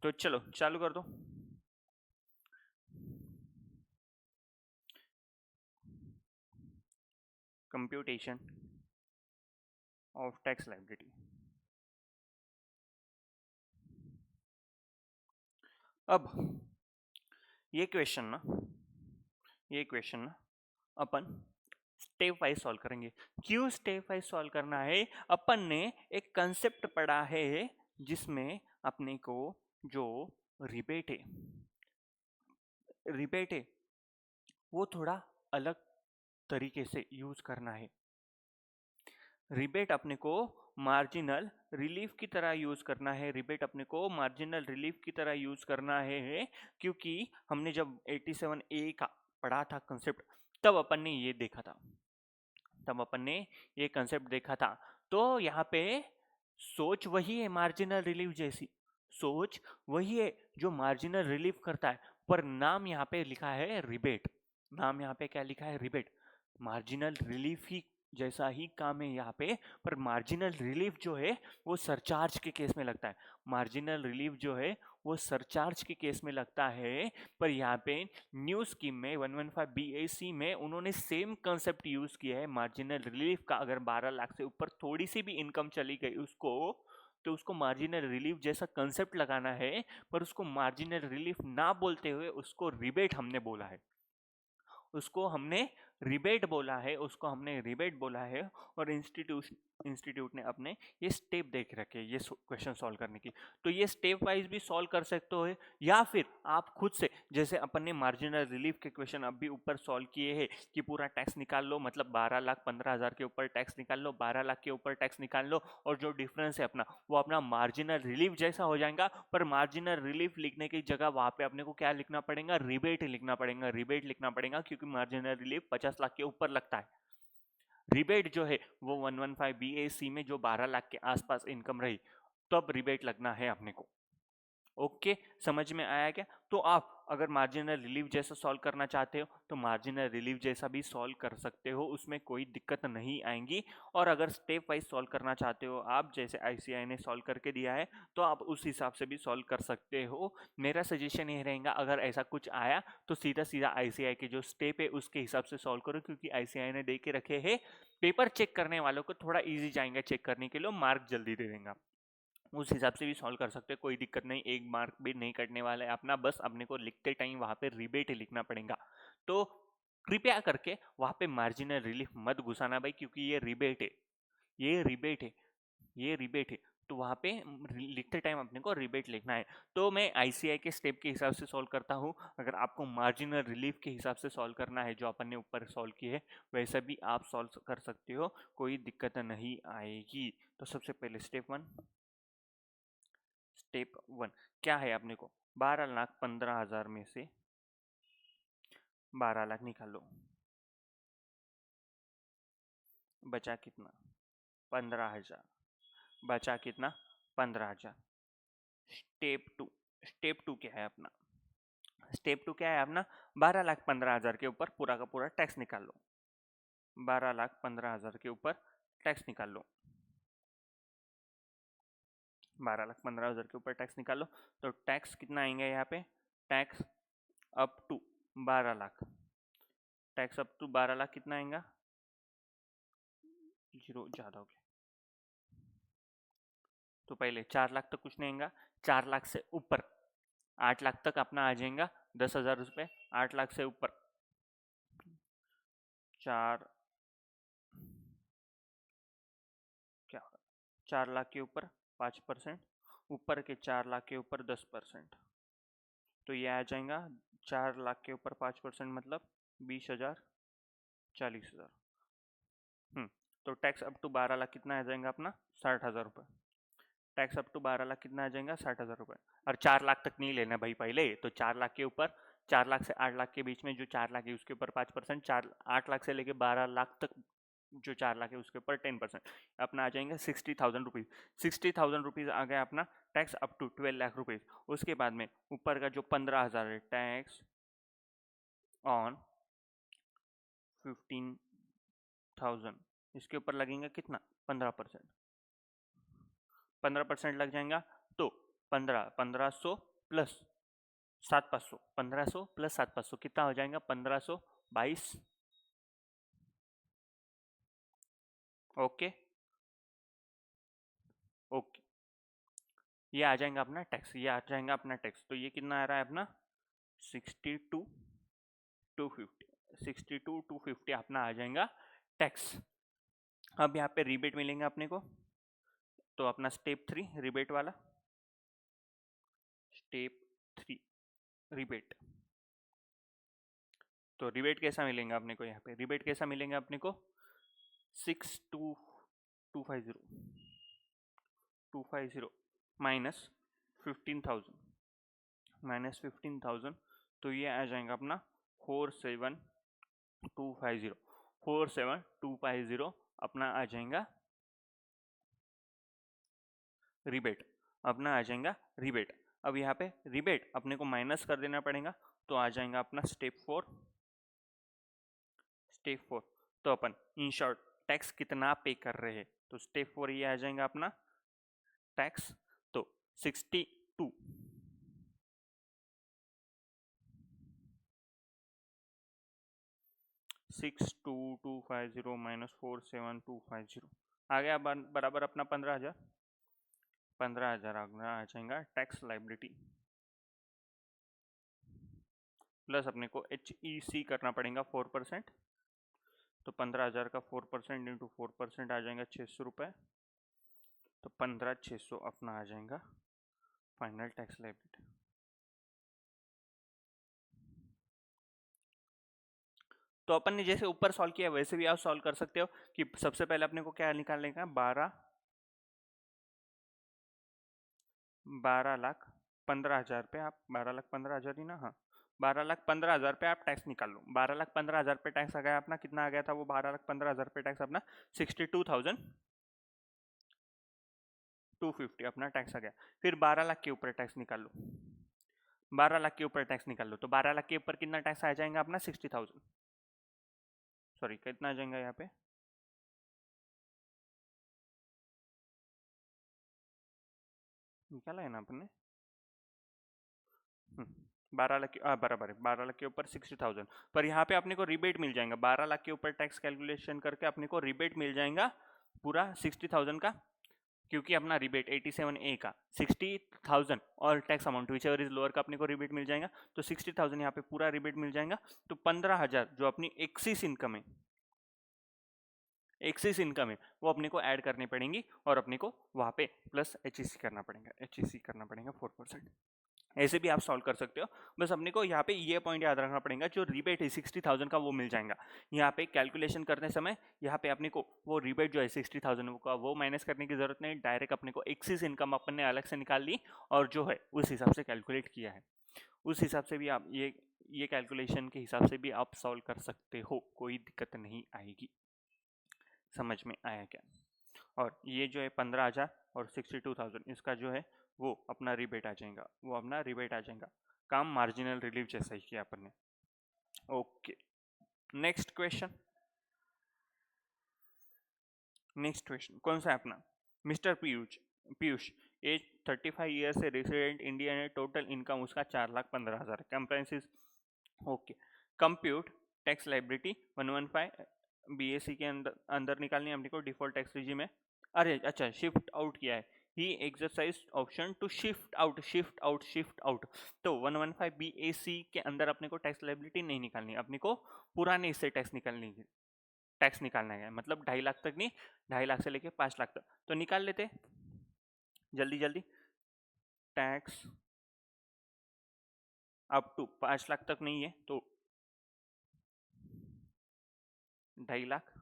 तो चलो चालू कर दो। Computation of tax liability. अब ये क्वेश्चन ना अपन स्टेप वाइज सॉल्व करेंगे। क्यों स्टेप वाइज सॉल्व करना है? अपन ने एक कंसेप्ट पढ़ा है जिसमें अपने को जो रिबेट है वो थोड़ा अलग तरीके से यूज करना है। रिबेट अपने को मार्जिनल रिलीफ की तरह यूज करना है। रिबेट अपने को मार्जिनल रिलीफ की तरह यूज करना है, क्योंकि हमने जब 87A का पढ़ा था कंसेप्ट, तब अपन ने ये देखा था, तब अपन ने ये कंसेप्ट देखा था। तो यहाँ पे सोच वही है मार्जिनल रिलीफ जैसी, सोच वही है जो मार्जिनल रिलीफ करता है, पर नाम यहाँ पे लिखा है रिबेट। नाम यहाँ पे क्या लिखा है? रिबेट। मार्जिनल रिलीफ ही जैसा ही काम है यहाँ पे, पर मार्जिनल रिलीफ जो है वो सरचार्ज के केस में लगता है। मार्जिनल रिलीफ जो है वो सरचार्ज के केस में लगता है, पर यहाँ पे न्यू स्कीम में 115 BAC में उन्होंने सेम कंसेप्ट यूज किया है मार्जिनल रिलीफ का। अगर 12 लाख से ऊपर थोड़ी सी भी इनकम चली गई उसको, तो उसको मार्जिनल रिलीफ जैसा कंसेप्ट लगाना है, पर उसको मार्जिनल रिलीफ ना बोलते हुए उसको रिबेट हमने बोला है। उसको हमने रिबेट बोला है, उसको हमने रिबेट बोला है। और इंस्टीट्यूट ने अपने ये स्टेप देख रखे ये क्वेश्चन सॉल्व करने की। तो ये स्टेप वाइज भी सॉल्व कर सकते हो, या फिर आप खुद से, जैसे अपन ने मार्जिनल रिलीफ के क्वेश्चन अभी ऊपर सॉल्व किए हैं कि पूरा टैक्स निकाल लो, मतलब 12,15,000 के ऊपर टैक्स निकाल लो, 12 लाख के ऊपर टैक्स निकाल लो, और जो डिफरेंस है अपना वो अपना मार्जिनल रिलीफ जैसा हो जाएगा। पर मार्जिनल रिलीफ लिखने की जगह वहां पे अपने को क्या लिखना पड़ेगा? रिबेट लिखना पड़ेगा। रिबेट लिखना पड़ेगा क्योंकि मार्जिनल रिलीफ 50 लाख के ऊपर लगता है। रिबेट जो है वो 115 BAC में जो 12 लाख के आसपास इनकम रही, तब रिबेट लगना है अपने को। ओके, समझ में आया क्या? तो आप अगर मार्जिनल रिलीफ जैसा सॉल्व करना चाहते हो तो मार्जिनल रिलीफ जैसा भी सॉल्व कर सकते हो, उसमें कोई दिक्कत नहीं आएंगी। और अगर स्टेप वाइज सॉल्व करना चाहते हो आप, जैसे ICAI ने सॉल्व करके दिया है, तो आप उस हिसाब से भी सॉल्व कर सकते हो। मेरा सजेशन ये रहेगा, अगर ऐसा कुछ आया तो सीधा सीधा ICAI के जो स्टेप है उसके हिसाब से सॉल्व करो, क्योंकि ICAI ने दे के रखे हैं। पेपर चेक करने वालों को थोड़ा ईजी जाएंगे चेक करने के लिए, मार्क जल्दी दे देंगे। उस हिसाब से भी सॉल्व कर सकते हैं, कोई दिक्कत नहीं, एक मार्क भी नहीं कटने वाला है अपना। बस अपने को लिखते टाइम वहां पे रिबेट लिखना पड़ेगा। तो कृपया करके वहां पे मार्जिनल रिलीफ मत घुसाना भाई, क्योंकि ये रिबेट है, ये रिबेट है, ये रिबेट है। तो वहां पे लिखते टाइम अपने को रिबेट लिखना है। तो मैं ICAI के स्टेप के हिसाब से सॉल्व करता हूँ। अगर आपको मार्जिनल रिलीफ के हिसाब से सॉल्व करना है जो अपन ने ऊपर सॉल्व किए है, वैसा भी आप सॉल्व कर सकते हो, कोई दिक्कत नहीं आएगी। तो सबसे पहले स्टेप 1 क्या है? अपने को 12,15,000 में से 12 लाख निकाल लो, बचा कितना? 15,000। बचा कितना? 15,000। स्टेप 2, स्टेप 2 क्या है अपना? स्टेप 2 क्या है अपना, 12,15,000 के ऊपर पूरा का पूरा टैक्स निकाल लो, 12,15,000 के ऊपर टैक्स निकाल लो, 12,15,000 के ऊपर टैक्स निकाल लो। तो टैक्स कितना आएंगे यहाँ पे, tax up to 12 lakh, tax up to 12 lakh कितना आएगा, जीरो ज़्यादा हो गया, तो पहले 4 लाख तक कुछ नहीं आएगा, 4 लाख से ऊपर 8 लाख तक अपना आ जाएगा 10,000 रुपये, 8 लाख से ऊपर 4 क्या 4 लाख के ऊपर 5%, ऊपर के 4 लाख के ऊपर 10%, तो ये आ जाएगा 4 लाख के ऊपर 5% मतलब 20,000, 40,000। तो टैक्स अप टू 12 लाख कितना आ जाएगा अपना, 60,000 रुपये, टैक्स अप टू 12 लाख कितना आ जाएगा, 60,000 रुपये। और 4 लाख तक नहीं लेना भाई पहले, तो 4 लाख के ऊपर, 4 लाख से 8 लाख के बीच में जो 4 लाख है उसके ऊपर 5%, 8 लाख से लेके 12 लाख तक जो 4 लाख है उसके ऊपर 10%, अपना आ जाएंगे 60,000 रुपीज़। 60,000 रुपीज़ आ गया अपना tax up to 12 lakh rupees. उसके बाद में ऊपर का जो 15,000 है, टैक्स ऑन 15,000, इसके ऊपर लगेंगे कितना, 15%, 15% लग जाएगा, तो 1500 प्लस 7,500, 1500 प्लस 7,500 कितना हो जाएगा, 1522। ओके ओके, ये आ जाएगा अपना टैक्स, ये आ जाएगा अपना टैक्स। तो ये कितना आ रहा है अपना, 62,250, 62,250 अपना आ जाएगा टैक्स। अब यहाँ पे रिबेट मिलेंगे अपने को, तो अपना स्टेप 3 रिबेट वाला, स्टेप 3 रिबेट। तो रिबेट कैसा मिलेगा अपने को, यहाँ पे रिबेट कैसा मिलेगा अपने को, 62,250, 250 माइनस 15,000, माइनस 15,000, तो ये आ जाएगा अपना 47,250, 47,250 अपना आ जाएगा रिबेट, अपना आ जाएगा रिबेट। अब यहाँ पे रिबेट अपने को माइनस कर देना पड़ेगा, तो आ जाएगा अपना स्टेप 4, स्टेप 4। तो अपन इन शॉर्ट टैक्स कितना पे कर रहे हैं, तो स्टेप 4 ये आ जाएगा अपना टैक्स, तो 62 62,250 माइनस 47,250 आ गया बराबर अपना 15,000, 15,000 आ जाएगा टैक्स लाइबिलिटी, प्लस अपने को HEC करना पड़ेगा 4%, तो 15,000 का 4% इंटू 4% आ जाएगा 600 रुपये, तो 15,600 अपना आ जाएगा फाइनल टैक्स लाइबिलिटी। तो अपन ने जैसे ऊपर सॉल्व किया वैसे भी आप सॉल्व कर सकते हो कि सबसे पहले अपने को क्या निकालने का, 12,15,000 पे आप 12,15,000 ही ना, हाँ 12,15,000 पे आप टैक्स निकाल लो। 12,15,000 पे टैक्स आ गया अपना, कितना आ गया था वो 12,15,000 पे टैक्स अपना 62,250 अपना टैक्स आ गया। फिर 12 लाख के ऊपर टैक्स निकाल लो, 12 लाख के ऊपर टैक्स निकाल लो, तो 12 लाख के ऊपर कितना टैक्स आ जाएगा अपना 60,000, सॉरी कितना आ जाएगा यहाँ पे, निकाला है ना अपने, 12 लाख बराबर है, 12 लाख के ऊपर 60,000, पर यहाँ पे अपने को रिबेट मिल जाएगा, 12 लाख के ऊपर टैक्स कैलकुलेशन करके अपने को रिबेट मिल जाएगा पूरा 60,000 का, क्योंकि अपना रिबेट 87A का 60,000 और tax amount which ever is lower का अपने को रिबेट मिल जाएगा, तो 60,000 यहाँ पे पूरा रिबेट मिल जाएगा। तो 15,000 जो अपनी एक्सिस इनकम है, एक्सिस इनकम है वो अपने को ऐड करनी पड़ेंगी, और अपने को वहाँ पे प्लस HEC करना पड़ेगा, HEC करना पड़ेगा 4%। ऐसे भी आप सॉल्व कर सकते हो, बस अपने को यहाँ पे ये पॉइंट याद रखना पड़ेगा, जो रिबेट है 60,000 का वो मिल जाएगा यहाँ पे कैलकुलेशन करने समय। यहाँ पे अपने को वो रिबेट जो है 60,000 का वो माइनस करने की जरूरत नहीं, डायरेक्ट अपने को एक्सिस इनकम अपन ने अलग से निकाल ली और जो है उस हिसाब से कैलकुलेट किया है, उस हिसाब से भी आप ये कैलकुलेशन के हिसाब से भी आप सॉल्व कर सकते हो, कोई दिक्कत नहीं आएगी। समझ में आया क्या? और ये जो है 15,000 और 62,000 इसका जो है वो अपना रिबेट आ जाएगा, वो अपना रिबेट आ जाएगा। काम मार्जिनल रिलीफ जैसा ही किया अपन ने। ओके, नेक्स्ट क्वेश्चन कौन सा है अपना? मिस्टर पीयूष एज 35 ईयर से रेसिडेंट इंडियन है, टोटल इनकम उसका 4,15,000 कंप्रेंसिस। Okay, compute tax liability 115 BSC के अंदर निकालनी है अपने को, डिफॉल्ट टैक्स रिजीम है। अरे अच्छा, शिफ्ट आउट किया है, ही exercise option to shift out. तो 115 बीएसी के अंदर अपने को टैक्स लाइबिलिटी नहीं निकालनी, अपने को पुराने इससे टैक्स निकालना है, मतलब 2.5 लाख तक नहीं, 2.5 लाख से लेके 5 लाख तक। तो निकाल लेते जल्दी। टैक्स अप टू 5 लाख तक नहीं है तो 2.5 लाख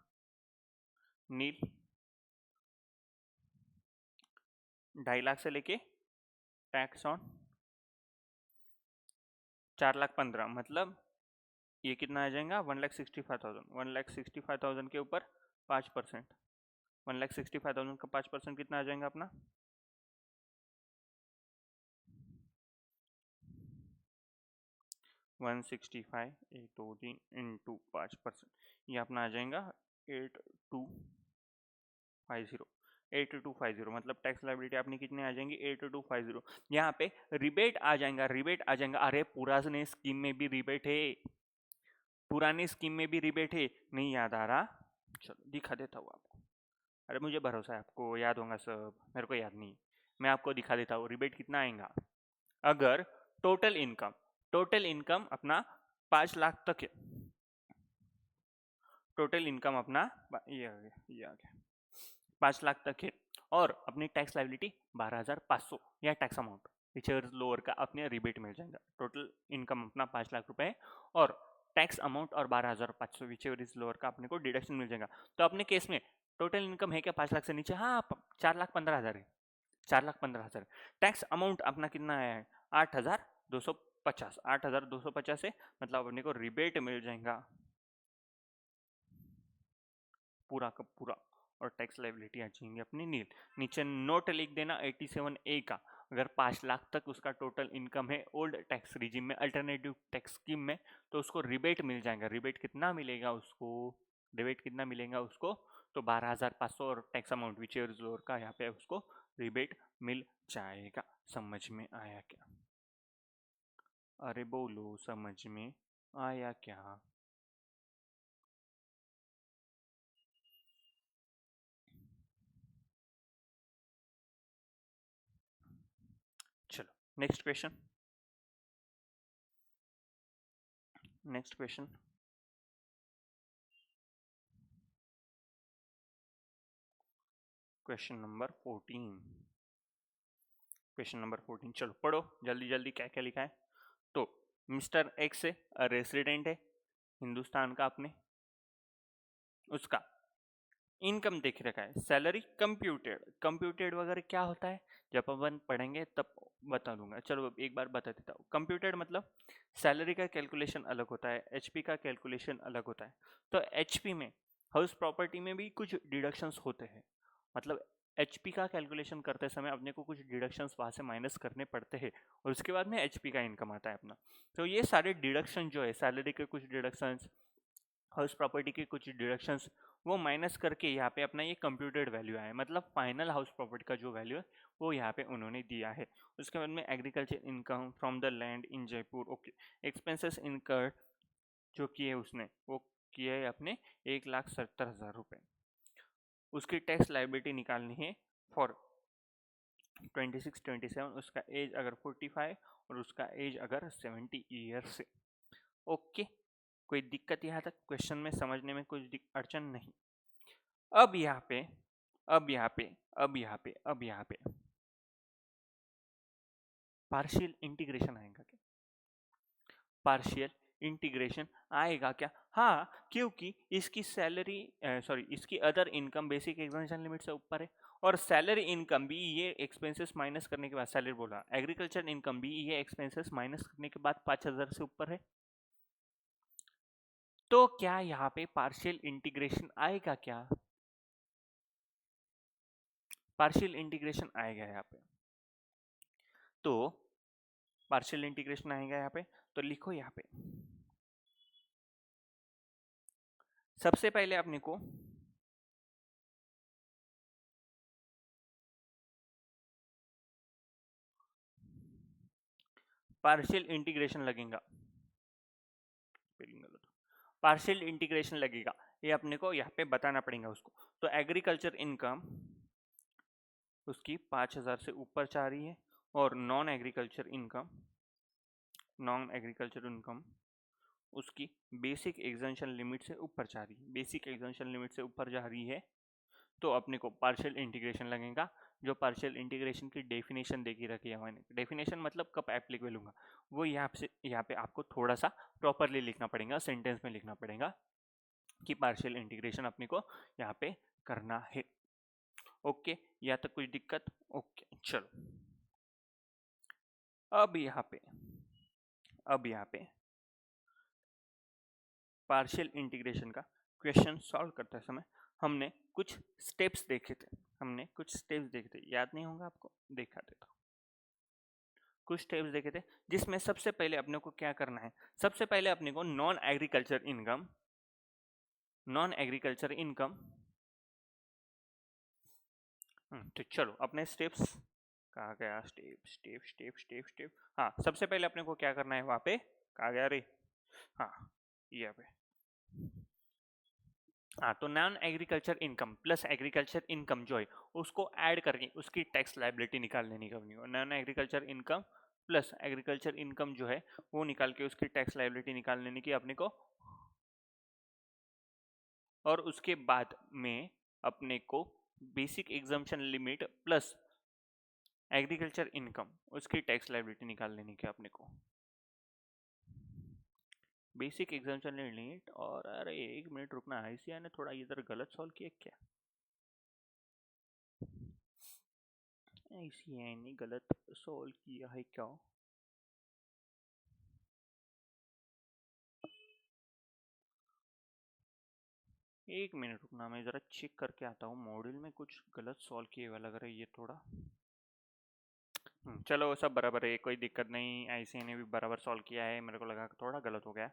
नील, 2.5 लाख से लेके टैक्स ऑन 4,15,000, मतलब ये कितना आ जाएगा? 1,65,000। 1,65,000 के ऊपर 5%, 1,65,000 का 5% कितना आ जाएगा अपना? 165 1 2 3 इंटू 5%, ये अपना आ जाएगा 8250। मतलब टैक्स लाइबिलिटी अपनी कितनी आ जाएंगी? 8250। यहाँ पे रिबेट आ जाएगा। अरे पुराने स्कीम में भी रिबेट है, पुरानी स्कीम में भी रिबेट है, नहीं याद आ रहा? चलो दिखा देता हूँ आपको। अरे मुझे भरोसा है आपको याद होगा सब, मेरे को याद नहीं। मैं आपको दिखा देता हूँ रिबेट कितना आएगा। अगर टोटल इनकम अपना 5 लाख तक है, टोटल इनकम अपना ये आ गया 5 लाख तक है, और अपनी टैक्स लाइबिलिटी 12,500 या tax amount which ever lower का अपने रिबेट मिल जाएगा। टोटल इनकम अपना 5 लाख रुपए है और टैक्स अमाउंट और 12,500 विच एवर इज लोअर का अपने को डिडक्शन मिल जाएगा। तो अपने केस में टोटल इनकम है क्या 5 लाख से नीचे? हाँ, 4,15,000 है, 4,15,000। टैक्स अमाउंट अपना कितना आया है? 8,250। 8,250 है, मतलब अपने को रिबेट मिल जाएगा पूरा का पूरा, और टैक्स लाइबिलिटी आ जाएंगी अपनी नील। नीचे नोट लिख देना 87A का, अगर 5 लाख तक उसका टोटल इनकम है ओल्ड टैक्स रिजीम में, अल्टरनेटिव टैक्स स्कीम में, तो उसको रिबेट मिल जाएगा। रिबेट कितना मिलेगा उसको? तो 12,500 और tax amount which is lower का यहाँ पे उसको रिबेट मिल जाएगा। समझ में आया क्या? अरे बोलो, समझ में आया क्या? चलो नेक्स्ट क्वेश्चन। Question number 14। चलो पढ़ो जल्दी क्या क्या लिखा है। तो मिस्टर एक्स है, रेसिडेंट है हिंदुस्तान का, अपने उसका इनकम देख रखा है, सैलरी कंप्यूटेड वगैरह क्या होता है जब अपन पढ़ेंगे तब बता दूंगा। चलो एक बार बता देता हूँ। कंप्यूटेड मतलब सैलरी का कैलकुलेशन अलग होता है, एचपी का कैलकुलेशन अलग होता है। तो एचपी में हाउस प्रॉपर्टी में भी कुछ डिडक्शंस होते हैं, मतलब एचपी का कैलकुलेशन करते समय अपने को कुछ डिडक्शंस वहाँ से माइनस करने पड़ते हैं, और उसके बाद में एचपी का इनकम आता है अपना। तो ये सारे डिडक्शन जो है, सैलरी के कुछ डिडक्शंस, हाउस प्रॉपर्टी के कुछ डिडक्शंस, वो माइनस करके यहाँ पे अपना ये कंप्यूटेड वैल्यू आया, मतलब फाइनल हाउस प्रॉपर्टी का जो वैल्यू है वो यहाँ पे उन्होंने दिया है। उसके बाद में agriculture income from the land in Jaipur. Okay, expenses incurred जो किए उसने, वो किए है अपने 1,70,000 रुपये। उसकी टैक्स लाइबिलिटी निकालनी है फॉर 26-27, उसका एज अगर 45 और उसका एज अगर 70 ईयर से। ओके, कोई दिक्कत यहाँ तक क्वेश्चन में समझने में कुछ अड़चन नहीं। अब यहाँ पे पार्शियल इंटीग्रेशन आएगा क्या? पार्शियल इंटीग्रेशन आएगा क्या? हाँ, क्योंकि इसकी इसकी other income basic examination limit से ऊपर है, और सैलरी इनकम भी ये एक्सपेंसेस माइनस करने के बाद, सैलरी बोला, एग्रीकल्चर इनकम भी ये एक्सपेंसेस माइनस करने के बाद 5,000 से ऊपर है। तो क्या यहाँ पे पार्शियल इंटीग्रेशन आएगा क्या? पार्शियल इंटीग्रेशन आएगा यहाँ पे। तो पार्शियल इंटीग्रेशन आएगा यहाँ पे, तो लिखो यहाँ पे सबसे पहले अपने को पार्शियल इंटीग्रेशन लगेगा, पार्शियल इंटीग्रेशन लगेगा, ये अपने को यहाँ पे बताना पड़ेगा उसको। तो एग्रीकल्चर इनकम उसकी 5,000 से ऊपर जा रही है और नॉन एग्रीकल्चर इनकम उसकी बेसिक एग्जेंशन लिमिट से ऊपर जा रही है, बेसिक एग्जेंशन लिमिट से ऊपर जा रही है, तो अपने को पार्शियल इंटीग्रेशन लगेगा। जो पार्शियल इंटीग्रेशन की डेफिनेशन देखी रखी है मैंने, डेफिनेशन मतलब कब एप्लीकेबल होगा वो यहाँ पे आपको थोड़ा सा प्रॉपरली लिखना पड़ेगा, सेंटेंस में लिखना पड़ेगा कि पार्शियल इंटीग्रेशन अपने को यहाँ पे करना है। ओके, या तो कुछ दिक्कत? ओके चलो, अब यहाँ पे पार्शियल इंटीग्रेशन का क्वेश्चन सॉल्व करते समय हमने कुछ स्टेप्स देखे थे, याद नहीं होगा आपको, देखा थे तो कुछ स्टेप्स देखे थे, जिसमें सबसे पहले अपने को क्या करना है, सबसे पहले अपने को नॉन एग्रीकल्चर इनकम तो चलो अपने स्टेप्स कहा गया, स्टेप हाँ, सबसे पहले अपने को क्या करना है वहां पे, कहा गया रे, हाँ यहाँ पे, हाँ तो non agriculture income plus agriculture income जो है उसको ऐड करके उसकी टैक्स लायबिलिटी निकाल लेनी करनी है। Non agriculture income plus agriculture income जो है वो निकाल के उसकी टैक्स लायबिलिटी निकाल लेने की अपने को, और उसके बाद में अपने को basic exemption limit plus agriculture income उसकी टैक्स लायबिलिटी निकाल लेने की अपने को, बेसिक एग्जम्पशन लिमिट। और अरे एक मिनट रुकना, आईसीआई ने थोड़ा इधर गलत सॉल्व किया क्या, आईसीआई ने गलत सॉल्व किया है क्या, एक मिनट रुकना, मैं ज़रा चेक करके आता हूँ, मॉड्यूल में कुछ गलत सॉल्व किए हुआ लग रहा है ये थोड़ा। चलो वो सब बराबर है, कोई दिक्कत नहीं, आईसीआई ने भी बराबर सॉल्व किया है, मेरे को लगा थोड़ा गलत हो गया।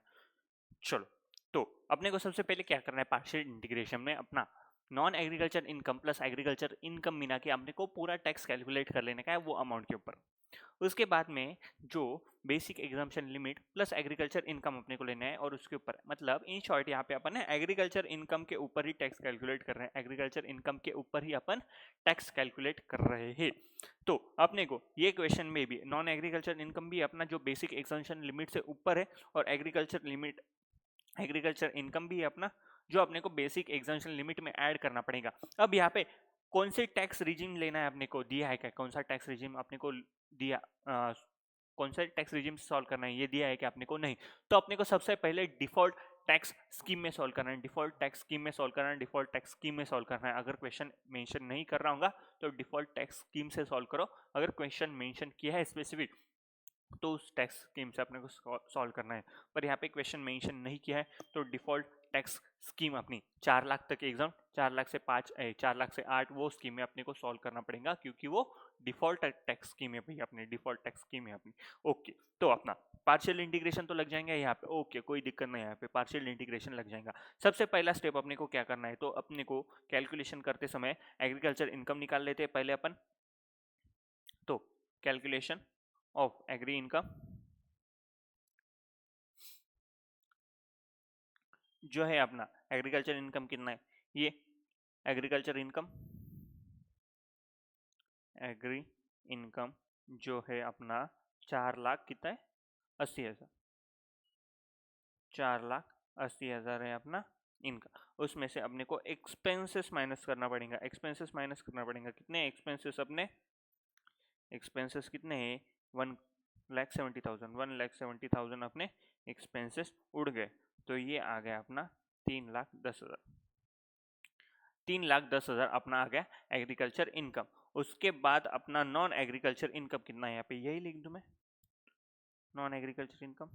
चलो, तो अपने को सबसे पहले क्या करना है, पार्शियल इंटीग्रेशन में अपना non agriculture income plus agriculture income मिला के अपने को पूरा टैक्स कैलकुलेट कर लेने का है वो अमाउंट के ऊपर। उसके बाद में जो basic exemption limit plus agriculture income अपने को लेना है और उसके ऊपर, मतलब इन शॉर्ट यहाँ पे अपन एग्रीकल्चर इनकम के ऊपर ही टैक्स कैलकुलेट कर रहे हैं, एग्रीकल्चर इनकम के ऊपर ही अपन टैक्स कैलकुलेट कर रहे हैं। तो अपने को ये क्वेश्चन में भी नॉन एग्रीकल्चर इनकम भी अपना जो बेसिक एग्जाम्पशन लिमिट से ऊपर है और एग्रीकल्चर इनकम भी है अपना जो अपने को बेसिक एग्जाम्पशन लिमिट में ऐड करना पड़ेगा। अब यहाँ पे कौन से टैक्स रिजीम लेना है अपने को दिया है क्या, कौन सा टैक्स रिजीम अपने को दिया, कौन सा टैक्स रिजीम सॉल्व करना है ये दिया है कि अपने को नहीं, तो अपने को सबसे पहले डिफॉल्ट टैक्स स्कीम में सॉल्व करना है, डिफॉल्ट टैक्स स्कीम में सॉल्व करना है, डिफॉल्ट टैक्स स्कीम में सॉल्व करना है। अगर क्वेश्चन मेंशन नहीं कर रहा होगा तो डिफॉल्ट टैक्स स्कीम से सॉल्व करो, अगर क्वेश्चन मेंशन किया है स्पेसिफिक तो उस टैक्स स्कीम से अपने को सॉल्व करना है। पर यहाँ पे क्वेश्चन मेंशन नहीं किया है तो डिफॉल्ट टैक्स स्कीम अपनी 4 लाख तक एग्जाम, 4 लाख से 4 लाख से 8 वो स्कीम में अपने को सॉल्व करना पड़ेगा क्योंकि वो डिफॉल्ट टैक्स स्कीम है भाई, अपनी डिफॉल्ट टैक्स स्कीम है अपनी। ओके, तो अपना पार्शियल इंटीग्रेशन तो लग जाएंगे यहाँ पे, ओके कोई दिक्कत नहीं, यहाँ पे पार्शियल इंटीग्रेशन लग जाएगा। सबसे पहला स्टेप अपने को क्या करना है, तो अपने को कैलकुलेशन करते समय एग्रीकल्चर इनकम निकाल लेते हैं पहले अपन, तो कैलकुलेशन ऑफ एग्री इनकम जो है अपना एग्रीकल्चर इनकम कितना है, ये एग्रीकल्चर इनकम जो है अपना 4 लाख कितना है, 80,000, 4,80,000 है अपना इनकम। उसमें से अपने को एक्सपेंसेस माइनस करना पड़ेगा, कितने एक्सपेंसेस अपने, एक्सपेंसेस कितने हैं 1,70,000, 1,70,000 अपने एक्सपेंसेस उड़ गए, तो ये आ गया अपना 3,10,000, 3,10,000 अपना आ गया एग्रीकल्चर इनकम। उसके बाद अपना नॉन एग्रीकल्चर इनकम कितना है, यहाँ पे यही लिख दूं मैं, नॉन एग्रीकल्चर इनकम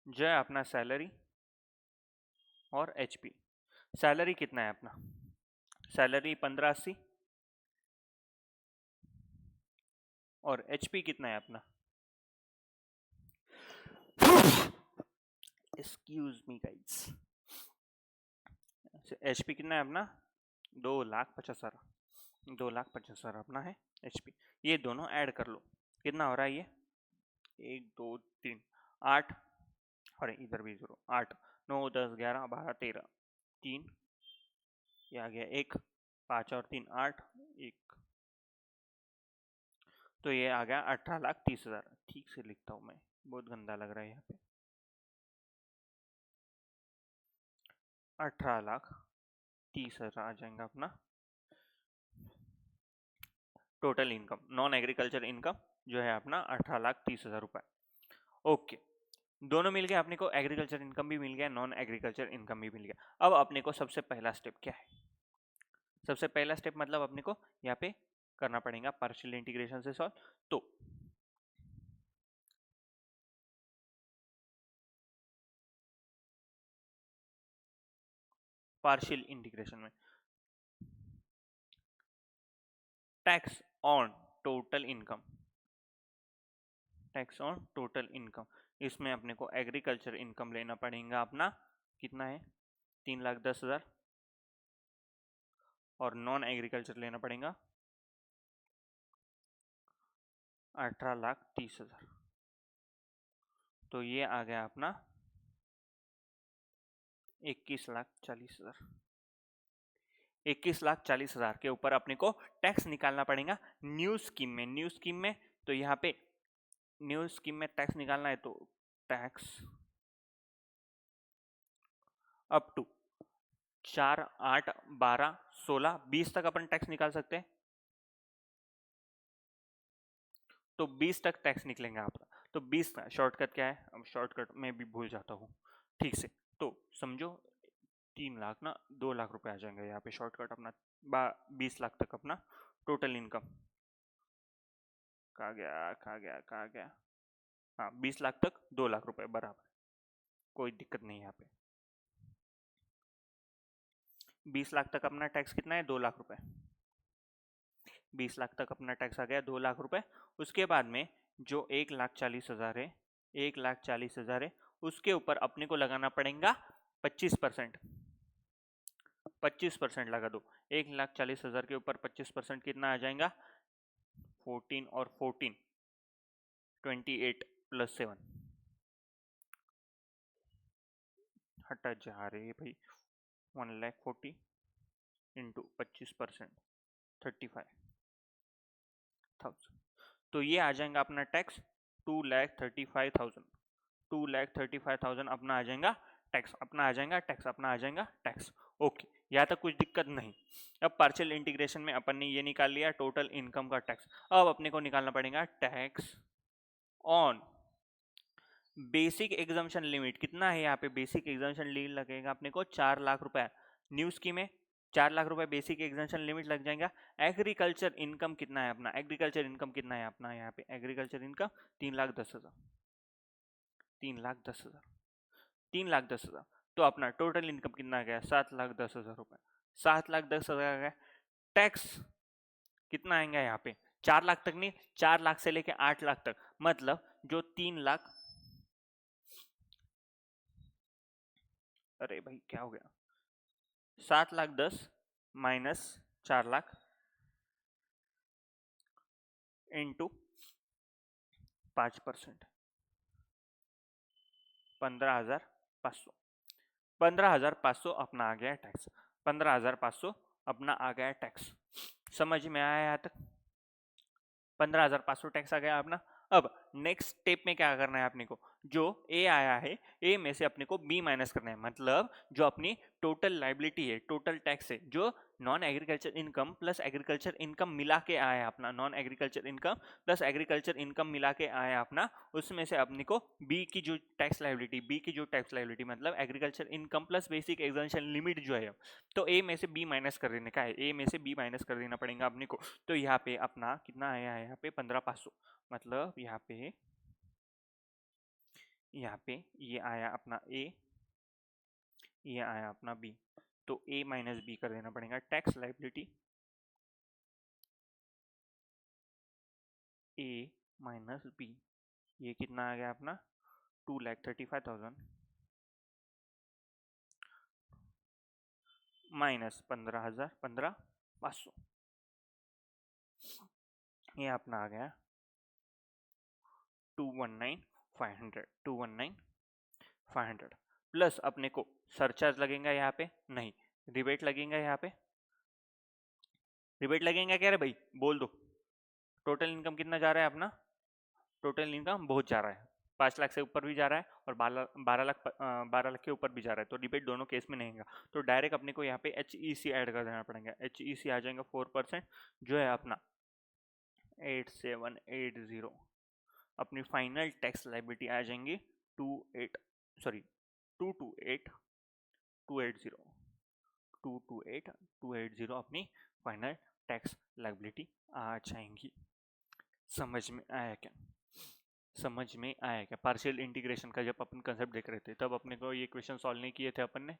जो है अपना सैलरी और HP। सैलरी कितना है अपना? सैलरी 1580 और HP कितना है अपना? एक्सक्यूज मी गाइस, HP कितना है अपना? 2,50,000। 2,50,000 अपना है HP। ये दोनों ऐड कर लो, कितना हो रहा है ये? 1 2 3 8, अरे इधर भी 0, 8 9 10 11 12 13, 3 ये आ गया 1, 5 और 3 8, 1, तो ये आ गया 18,30,000। ठीक से लिखता हूँ मैं, बहुत गंदा लग रहा है यहाँ पे। 18,30,000 आ जाएगा अपना total income, non agriculture income जो है अपना 18,30,000 रुपए। ओके, दोनों मिल गया अपने को, एग्रीकल्चर इनकम भी मिल गया, नॉन एग्रीकल्चर इनकम भी मिल गया। अब अपने को सबसे पहला स्टेप क्या है? सबसे पहला स्टेप मतलब अपने को यहाँ पे करना पड़ेगा पार्शियल इंटीग्रेशन से सॉल्व। तो पार्शियल इंटीग्रेशन में tax on total income, tax on total income, इसमें अपने को एग्रीकल्चर इनकम लेना पड़ेगा अपना, कितना है? 3,10,000 और नॉन एग्रीकल्चर लेना पड़ेगा 18,30,000। तो ये आ गया अपना 21,40,000। 21,40,000 के ऊपर अपने को टैक्स निकालना पड़ेगा न्यू स्कीम में। न्यू स्कीम में तो यहाँ पे न्यू स्कीम में टैक्स निकालना है, तो टैक्स अप टू 4 8 12 16 20 तक अपन टैक्स निकाल सकते हैं। तो 20 तक टैक्स निकलेंगे आपका। तो 20 का शॉर्टकट क्या है? अब शॉर्टकट में भी भूल जाता हूँ ठीक से, तो समझो 3 लाख ना 2 लाख रुपए आ जाएंगे यहाँ पे शॉर्टकट अपना। 20 लाख तक अपना टोटल इनकम। कहाँ गया कहाँ गया कहाँ गया? हाँ, 20 लाख तक 2 लाख रुपए बराबर, कोई दिक्कत नहीं यहाँ पे। 20 लाख तक अपना टैक्स कितना है? 2 लाख रुपए। 20 लाख तक अपना टैक्स आ गया 2 लाख रुपए। उसके बाद में जो 1,40,000 है, 1,40,000 है, उसके ऊपर अपने को लगाना पड़ेगा 25%। 25% लगा दो। 1,40,000 के ऊपर 25% कितना आ जाएगा? 14 और 14 28 प्लस 7 हटा जा रहे भाई, 1,40,000 इंटू 25% 35,000। तो ये आ जाएगा अपना टैक्स 2,35,000। 2,35,000 अपना आ जाएगा टैक्स, अपना आ जाएगा टैक्स, अपना आ जाएगा टैक्स। ओके, यहाँ तक कुछ दिक्कत नहीं। अब पार्शियल इंटीग्रेशन में अपन ने ये निकाल लिया टोटल इनकम का टैक्स। अब अपने को निकालना पड़ेगा tax on basic exemption limit. कितना है यहाँ पे? बेसिक एग्जाम्पशन लिमिट लगेगा अपने को 4 लाख रुपए। न्यू स्कीम में 4 लाख रुपए बेसिक एग्जाम्पशन लिमिट लग जाएगा। एग्रीकल्चर इनकम कितना है अपना? एग्रीकल्चर इनकम कितना है अपना यहाँ पे? Agriculture income 3,10,000। 3,10,000 3,10,000। तो अपना टोटल इनकम कितना आ गया? 7,10,000 रुपए। 7,10,000 आ गया। टैक्स कितना आएगा यहाँ पे? 4 लाख तक नहीं, 4 लाख से लेके 8 लाख तक, मतलब जो 3 लाख, अरे भाई क्या हो गया? 7,10,000 माइनस 4 लाख इंटू 5%, 15,500। 15,500 अपना आ गया टैक्स। 15,500 अपना आ गया टैक्स। समझ में आया यहाँ तक? 15,500 टैक्स आ गया अपना। अब नेक्स्ट स्टेप में क्या करना है अपने को? जो ए आया है, ए में से अपने को बी माइनस करना है, मतलब जो अपनी टोटल लाइबिलिटी है, टोटल टैक्स है, जो non agriculture income plus agriculture income मिला के आया अपना, non agriculture income plus agriculture income मिला के आया अपना, उसमें से अपने को बी की जो टैक्स लाइबिलिटी, बी की जो टैक्स लाइबिलिटी मतलब agriculture income plus basic exemption limit जो है, तो ए में से बी माइनस कर देने का है, ए में से बी माइनस कर देना पड़ेगा अपने को। तो यहाँ पे अपना कितना आया है? यहाँ पे 15,500, मतलब यहाँ पे ये आया अपना ए, ये आया अपना बी, तो ए माइनस बी कर देना पड़ेगा। टैक्स लाइबिलिटी ए माइनस बी, ये कितना आ गया अपना 2,35,000 माइनस 15,000 15,500, ये अपना आ गया 219,500 219,500 प्लस अपने को सरचार्ज लगेगा यहाँ पे, नहीं रिबेट लगेगा यहाँ पे, रिबेट लगेगा क्या रे भाई बोल दो। टोटल इनकम कितना जा रहा है अपना, टोटल इनकम बहुत जा रहा है, 5 लाख से ऊपर भी जा रहा है और 12 लाख के ऊपर भी जा रहा है, तो डिबेट दोनों केस में नहीं होगा। तो डायरेक्ट अपने को यहाँ पे HEC ऐड कर देना पड़ेगा। HEC आ जाएगा 4%, जो है अपना 8780। अपनी फाइनल टैक्स लाइबिलिटी आ जाएंगी 228 अपनी फाइनल टैक्स लाइबिलिटी आ जाएंगी। समझ में आया क्या, समझ में आया क्या? पार्शियल इंटीग्रेशन का जब अपन कंसेप्ट देख रहे थे तब अपने को ये क्वेश्चन सॉल्व नहीं किए थे अपन ने।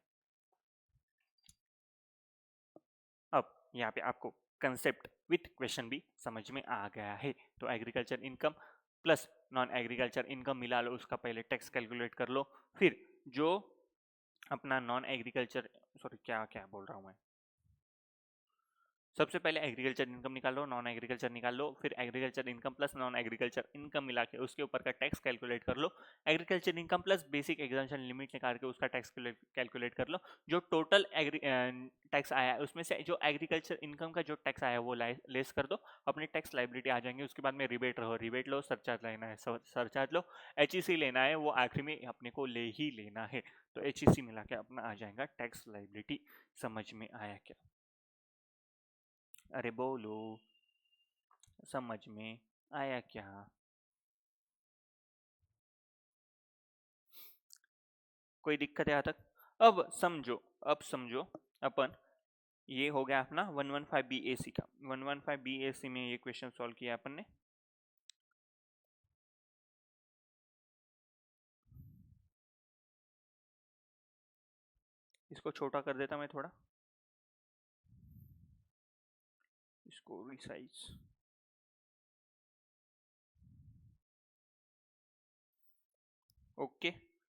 अब यहाँ पे आपको कंसेप्ट विथ क्वेश्चन भी समझ में आ गया है। तो agriculture income plus non agriculture income मिला लो, उसका पहले टैक्स कैलकुलेट कर लो, फिर जो अपना नॉन एग्रीकल्चर, सॉरी क्या क्या बोल रहा हूँ मैं, सबसे पहले एग्रीकल्चर इनकम निकाल लो, नॉन एग्रीकल्चर निकाल लो, फिर agriculture income plus non agriculture income मिला के उसके ऊपर का टैक्स कैलकुलेट कर लो। Agriculture income plus basic exemption limit निकाल के उसका टैक्स कैलकुलेट कर लो। जो टोटल टैक्स आया है उसमें से जो एग्रीकल्चर इनकम का जो टैक्स आया है वो लेस कर दो, अपनी टैक्स लाइबिलिटी आ जाएंगे। उसके बाद में रिबेट रहो, रिबेट लो, सरचार्ज लेना है सरचार्ज लो, HEC लेना है वो आखिरी में अपने को ले ही लेना है। तो HEC मिला के अपना आ जाएगा टैक्स लाइबिलिटी। समझ में आया क्या? अरे बोलो, समझ में आया क्या? कोई दिक्कत है यहाँ तक? अब समझो अपन, ये हो गया अपना 115 BAC का। 115 BAC में ये क्वेश्चन सॉल्व किया अपन ने। इसको छोटा कर देता मैं थोड़ा, इसको रिसाइज। ओके,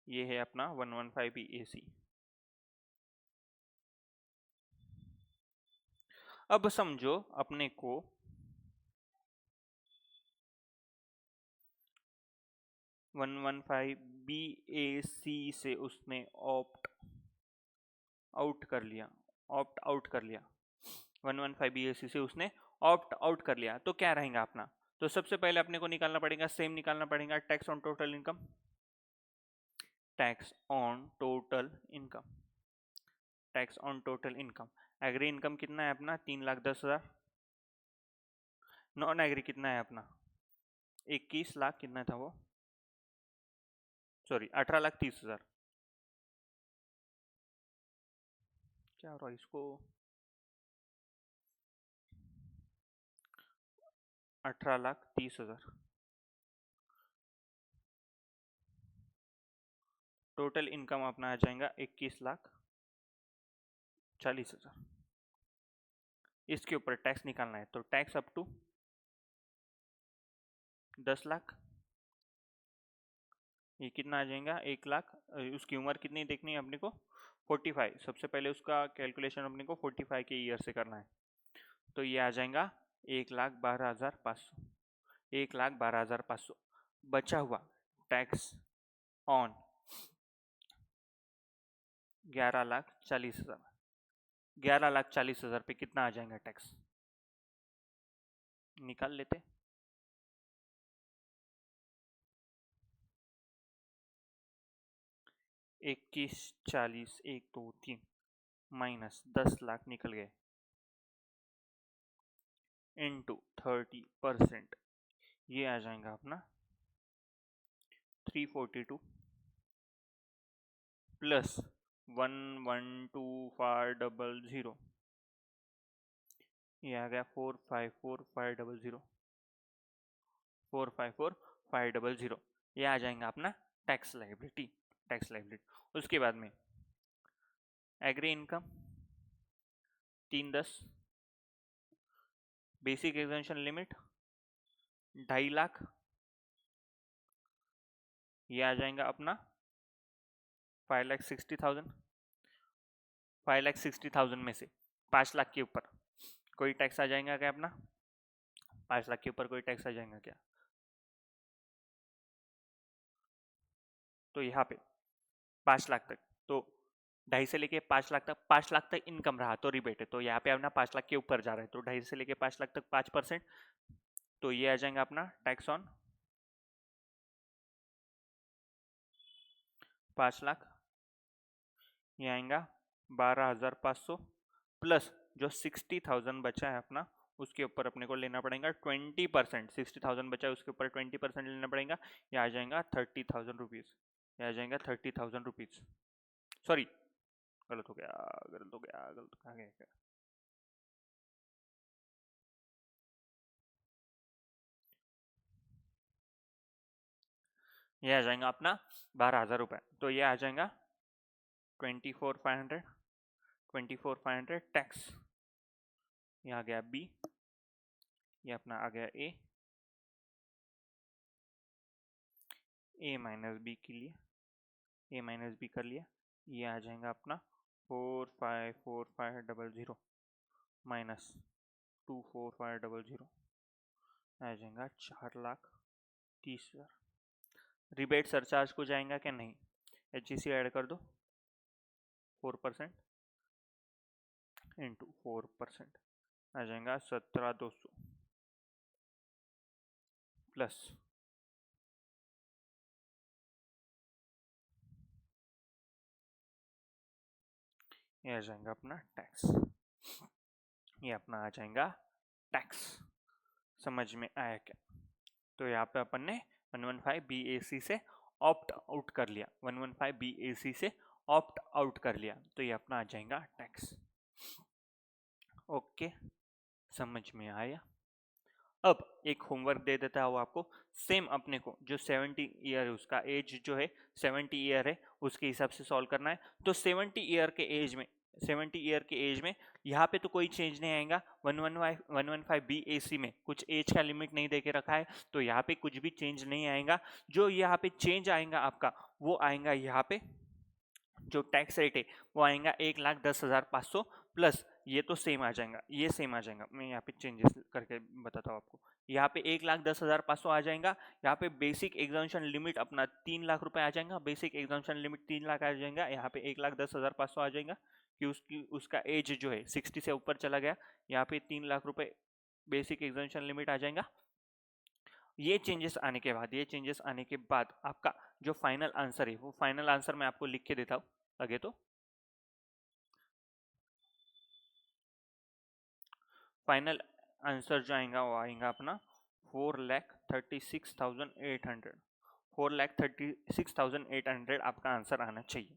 ये है अपना 115 BAC। अब समझो अपने को 115 BAC से उसने ऑप्ट आउट कर लिया, ऑप्ट आउट कर लिया। 115 BAC से उसने ऑप्ट आउट कर लिया, तो क्या रहेगा अपना? तो सबसे पहले अपने को निकालना पड़ेगा, सेम निकालना पड़ेगा, tax on total income, tax on total income, tax on total income. Agri income कितना है अपना 3,10,000, नॉन एग्री कितना है अपना 21 लाख, कितना था वो, सॉरी 18,30,000। क्या हो रहा है इसको, 18,30,000। टोटल इनकम अपना आ जाएगा 21,40,000। इसके ऊपर टैक्स निकालना है, तो टैक्स अप टू 10 लाख, ये कितना आ जाएगा 1 लाख। उसकी उम्र कितनी देखनी है अपने को 45। सबसे पहले उसका कैलकुलेशन अपने को 45 के ईयर से करना है, तो ये आ जाएगा 1,12,500, 1,12,500। बचा हुआ टैक्स ऑन 11,40,000, 11,40,000 पे कितना आ जाएगा टैक्स, निकाल लेते। 21,40 1 2 3 माइनस 10 लाख निकल गए, इंटू 30%, ये आ जाएगा अपना 342 प्लस 1,12,500, ये आ गया 4,54,500, 4,54,500। ये आ जाएगा अपना टैक्स लाइबिलिटी, टैक्स लाइबिलिटी। उसके बाद में agri income 310, basic exemption limit 2.5 lakh, ये आ जाएगा अपना 5,60,000। 5,60,000 में से 5 लाख के ऊपर कोई टैक्स आ जाएगा क्या अपना? 5 लाख के ऊपर कोई टैक्स आ जाएगा क्या? तो यहाँ पे 5 लाख तक, तो 2.5 से लेके 5 लाख तक, 5 लाख तक इनकम रहा तो रिबेट है, तो यहाँ पे अपना 5 लाख के ऊपर जा रहा है, तो 2.5 से लेके 5 लाख तक 5%, तो ये आ जाएगा अपना टैक्स ऑन 5 लाख, ये आएगा 12,500 प्लस जो 60,000 बचा है अपना, उसके ऊपर अपने को लेना पड़ेगा 20%। 60,000 बचा है उसके ऊपर 20% लेना पड़ेगा, ये आ जाएगा 30,000 रुपीज़। ये आ जाएगा 30,000 रुपीज़। सॉरी, गलत हो गया, गलत हो गया, गलत कहाँ गया? ये आ जाएगा अपना 12,000 रुपये, तो ये आ जाएगा 24,500, 24,500 टैक्स। ये आ गया बी, ये अपना आ गया ए माइनस बी के लिए, ए माइनस बी कर लिया, ये आ जाएगा अपना 4,545,000 माइनस 2,4,500 आ जाएगा 4,30,000। रिबेट सरचार्ज को जाएगा क्या? नहीं, HGC ऐड कर दो 4% इंटू 4% आ जाएगा 17,200 प्लस ये आ जाएगा अपना टैक्स, ये अपना आ जाएगा टैक्स। समझ में आया क्या? तो यहाँ पे अपन ने 115 BAC से ऑप्ट आउट कर लिया, 115 BAC से ऑप्ट आउट कर लिया, तो ये अपना आ जाएगा टैक्स। ओके, समझ में आया? अब एक होमवर्क दे देता हूँ आपको, सेम अपने को जो 70 ईयर है उसका एज जो है 70 ईयर है उसके हिसाब से सॉल्व करना है। तो 70 ईयर के एज में, 70 ईयर के एज में यहाँ पे तो कोई चेंज नहीं आएगा, 115 BAC में कुछ एज का लिमिट नहीं दे के रखा है, तो यहाँ पे कुछ भी चेंज नहीं आएगा। जो यहाँ पे चेंज आएगा आपका वो आएगा यहाँ पे जो टैक्स रेट है वो आएगा 1,10,500 प्लस ये तो सेम आ जाएगा, ये सेम आ जाएगा। मैं यहाँ पे चेंजेस करके बताता हूँ आपको। यहाँ पे 1,10,500 आ जाएगा, यहाँ पे बेसिक एग्जामिशन लिमिट अपना 3 लाख रुपए आ जाएगा, बेसिक एग्जामिशन लिमिट 3 लाख आ जाएगा, यहाँ पे 1,10,500 आ जाएगा कि उसका एज जो है 60 से ऊपर चला गया, यहाँ पे 3 लाख रुपए बेसिक एग्जामिशन लिमिट आ जाएगा। ये चेंजेस आने के बाद, ये चेंजेस आने के बाद आपका जो फाइनल आंसर है वो फाइनल आंसर मैं आपको लिख के देता हूँ आगे। तो फाइनल आंसर जो आएगा वो आएगा अपना 4,36,800, 4,36,800 आपका आंसर आना चाहिए,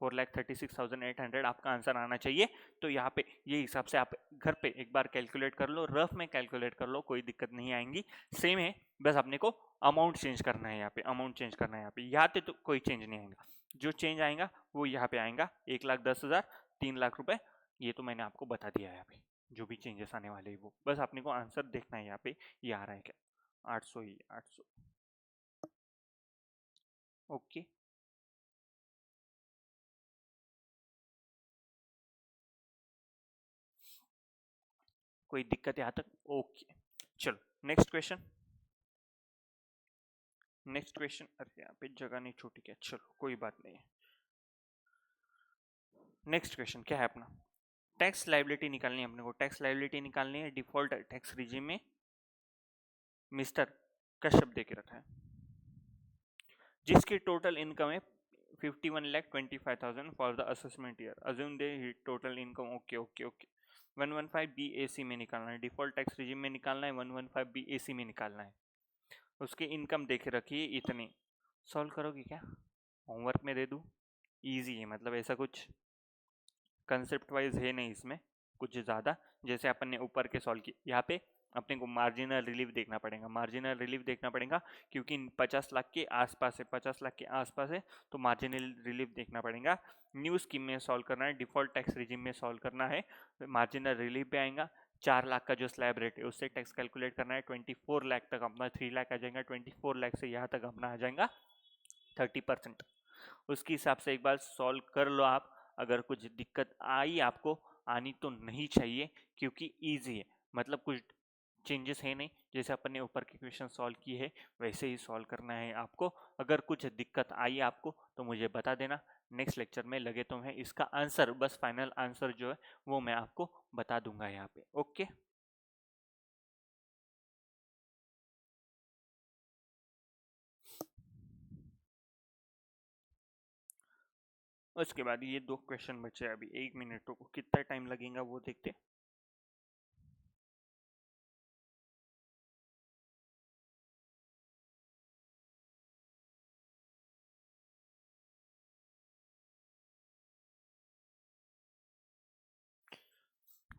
4,36,800 आपका आंसर आना चाहिए। तो यहाँ पे ये हिसाब से आप घर पे एक बार कैलकुलेट कर लो, रफ में कैलकुलेट कर लो, कोई दिक्कत नहीं आएंगी, सेम है, बस अपने को अमाउंट चेंज करना है, यहाँ पे अमाउंट चेंज करना है, यहाँ पे तो कोई चेंज नहीं आएगा। जो चेंज आएगा वो यहाँ पे आएगा 1,10,000, 3 लाख रुपए, ये तो मैंने आपको बता दिया है यहाँ पे जो भी चेंजेस आने वाले हैं वो, बस अपने को आंसर देखना है यहाँ पे ये आ रहा है क्या, 800 ही 800। ओके, कोई दिक्कत यहाँ तक? ओके, चलो नेक्स्ट क्वेश्चन। नेक्स्ट क्वेश्चन, अरे यहाँ पे जगह नहीं छोटी क्या, चलो कोई बात नहीं है। नेक्स्ट क्वेश्चन क्या है अपना, टैक्स लाइबिलिटी निकालनी है अपने को, टैक्स लाइबिलिटी निकालनी है डिफॉल्ट टैक्स रिजीम में मिस्टर कश्यप दे के रखा है, जिसकी टोटल इनकम है 51,25,000 for the assessment year, assume they total income. Okay okay okay, 115 BAC में निकालना है, डिफॉल्ट टैक्स रिजीम में निकालना है, 115 BAC में निकालना है, उसकी इनकम देखे रखिए इतनी। सॉल्व करोगे क्या? होमवर्क में दे दूँ? ईजी है, मतलब ऐसा कुछ कंसेप्ट वाइज है नहीं इसमें कुछ ज़्यादा, जैसे अपन ने ऊपर के सॉल्व किए, यहाँ पे अपने को मार्जिनल रिलीफ देखना पड़ेगा, मार्जिनल रिलीफ देखना पड़ेगा क्योंकि 50 लाख के आसपास है, 50 लाख के आसपास है तो मार्जिनल रिलीफ देखना पड़ेगा। न्यू स्कीम में सॉल्व करना है, डिफॉल्ट टैक्स रिजीम में सॉल्व करना है, मार्जिनल रिलीफ भी आएगा। 4 लाख का जो स्लैब रेट है उससे टैक्स कैलकुलेट करना है, 24 लाख तक अपना 3 लाख आ जाएगा, 24 लाख से यहाँ तक अपना आ जाएगा 30%। उसके हिसाब से एक बार सॉल्व कर लो आप। अगर कुछ दिक्कत आई आपको, आनी तो नहीं चाहिए क्योंकि ईजी है, मतलब कुछ चेंजेस है नहीं, जैसे अपन ने ऊपर के क्वेश्चन सॉल्व किए हैं वैसे ही सॉल्व करना है आपको। अगर कुछ दिक्कत आई आपको तो मुझे बता देना, नेक्स्ट लेक्चर में लगे तो मैं इसका आंसर, बस फाइनल आंसर जो है वो मैं आपको बता दूंगा यहाँ पे। ओके, उसके बाद ये 2 क्वेश्चन बचे, अभी 1 मिनट को कितना टाइम लगेगा वो देखते।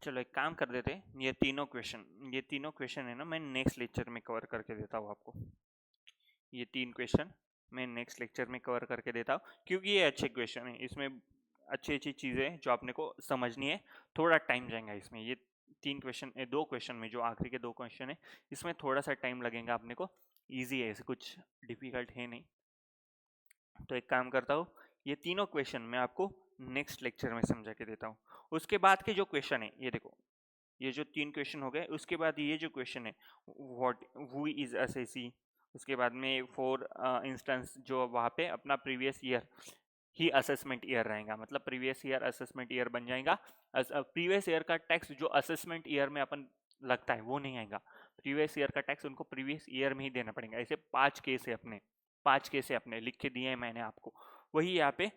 चलो एक काम कर देते हैं, ये तीनों क्वेश्चन है ना, मैं नेक्स्ट लेक्चर में कवर करके देता हूँ आपको। ये 3 क्वेश्चन मैं नेक्स्ट लेक्चर में कवर करके देता हूँ क्योंकि ये अच्छे क्वेश्चन है, इसमें अच्छी अच्छी चीज़ें हैं जो आपने को समझनी है, थोड़ा टाइम जाएगा इसमें। ये 3 क्वेश्चन, 2 क्वेश्चन में जो आखिरी के 2 क्वेश्चन है इसमें थोड़ा सा टाइम लगेगा अपने को। ईजी है, ऐसे कुछ डिफिकल्ट है नहीं। तो एक काम करता हूँ, ये तीनों क्वेश्चन मैं आपको नेक्स्ट लेक्चर में समझा के देता हूँ। उसके बाद के जो क्वेश्चन है ये देखो, ये जो 3 क्वेश्चन हो गए, उसके बाद ये जो क्वेश्चन है व्हाट हु इज एसएससी, उसके बाद में फॉर इंस्टेंस जो वहाँ पे अपना प्रीवियस ईयर ही असेसमेंट ईयर रहेगा, मतलब प्रीवियस ईयर असेसमेंट ईयर बन जाएगा। प्रीवियस ईयर का टैक्स जो असेसमेंट ईयर में अपन लगता है वो नहीं आएगा, प्रीवियस ईयर का टैक्स उनको प्रीवियस ईयर में ही देना पड़ेगा। ऐसे 5 केस है अपने, 5 केस है अपने लिख के दिए हैं मैंने आपको, वही यहाँ पे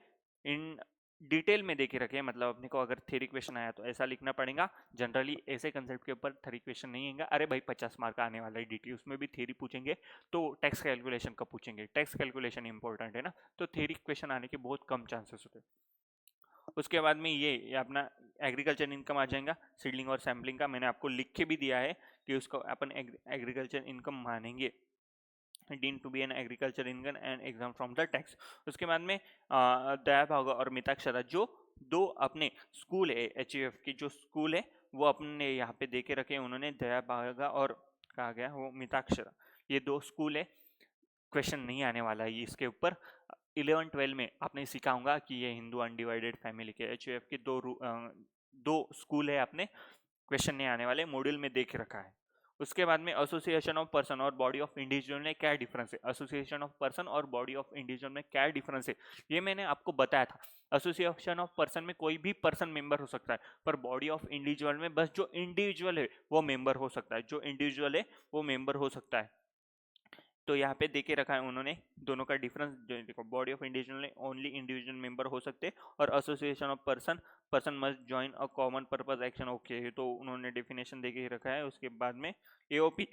इन डिटेल में देखे रखे हैं। मतलब अपने को अगर थ्योरी क्वेश्चन आया तो ऐसा लिखना पड़ेगा। जनरली ऐसे कंसेप्ट के ऊपर थ्योरी क्वेश्चन नहीं आएगा। अरे भाई 50 मार्क आने वाला है डीटी, उसमें भी थ्योरी पूछेंगे तो टैक्स कैलकुलेशन का पूछेंगे, टैक्स कैलकुलेशन इंपॉर्टेंट है ना, तो थ्योरी क्वेश्चन आने के बहुत कम चांसेस होते हैं। उसके बाद में ये अपना एग्रीकल्चर इनकम आ जाएगा, सीडलिंग और सैम्पलिंग का मैंने आपको लिख के भी दिया है कि उसको अपन एग्रीकल्चर इनकम मानेंगे, deemed to be an agriculture income and exempt from the tax। उसके बाद में दया भागा और मिताक्षरा जो 2 अपने स्कूल है, एचयूएफ की जो स्कूल है वो अपने यहाँ पे दे के रखे हैं उन्होंने, दया भागा और कहा गया वो मिताक्षरा, ये 2 स्कूल है। क्वेश्चन नहीं आने वाला है इसके ऊपर। 11-12 में आपने सिखाऊंगा कि ये हिंदू अनडिवाइडेड फैमिली के एचयूएफ के 2 स्कूल है अपने, क्वेश्चन नहीं आने वाले, मॉड्यूल में देख रखा है। उसके बाद में एसोसिएशन ऑफ पर्सन और बॉडी ऑफ इंडिविजुअल में क्या डिफरेंस है, एसोसिएशन ऑफ पर्सन और बॉडी ऑफ इंडिविजुअल में क्या डिफरेंस है ये मैंने आपको बताया था। एसोसिएशन ऑफ पर्सन में कोई भी पर्सन मेंबर हो सकता है, पर बॉडी ऑफ इंडिविजुअल में बस जो इंडिविजुअल है वो मेंबर हो सकता है, जो इंडिविजुअल है वो मेंबर हो सकता है। तो यहाँ पे देके रखा है उन्होंने दोनों का डिफरेंस, जो देखो बॉडी ऑफ इंडिविजुअल में ओनली इंडिविजुअल मेंबर हो सकते हैं और association of person, person must join a common purpose action. Okay, तो उन्होंने डेफिनेशन देके ही रखा है। उसके बाद में एओपी,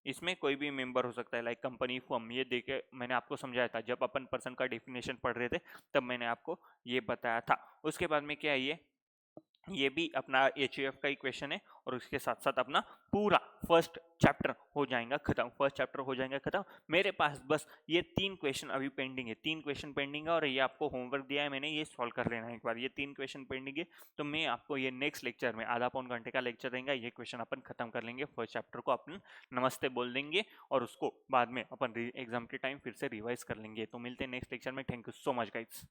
इसमें कोई भी मेंबर हो सकता है, लाइक कंपनी फर्म, ये देके मैंने आपको समझाया था जब अपन पर्सन का डेफिनेशन पढ़ रहे थे, तब मैंने आपको ये बताया था। उसके बाद में क्या है, ये भी अपना एचयूएफ का ही क्वेश्चन है और उसके साथ साथ अपना पूरा फर्स्ट चैप्टर हो जाएगा खत्म, फर्स्ट चैप्टर हो जाएगा खत्म। मेरे पास बस ये 3 क्वेश्चन अभी पेंडिंग है, 3 क्वेश्चन पेंडिंग है और ये आपको होमवर्क दिया है मैंने, ये सॉल्व कर लेना है एक बार। ये 3 क्वेश्चन पेंडिंग है तो मैं आपको ये नेक्स्ट लेक्चर में आधा पौन घंटे का लेक्चर देंगे, ये क्वेश्चन अपन खत्म कर लेंगे, फर्स्ट चैप्टर को अपन नमस्ते बोल देंगे और उसको बाद में अपन एग्जाम के टाइम फिर से रिवाइज कर लेंगे। तो मिलते हैं नेक्स्ट लेक्चर में। Thank you so much guides.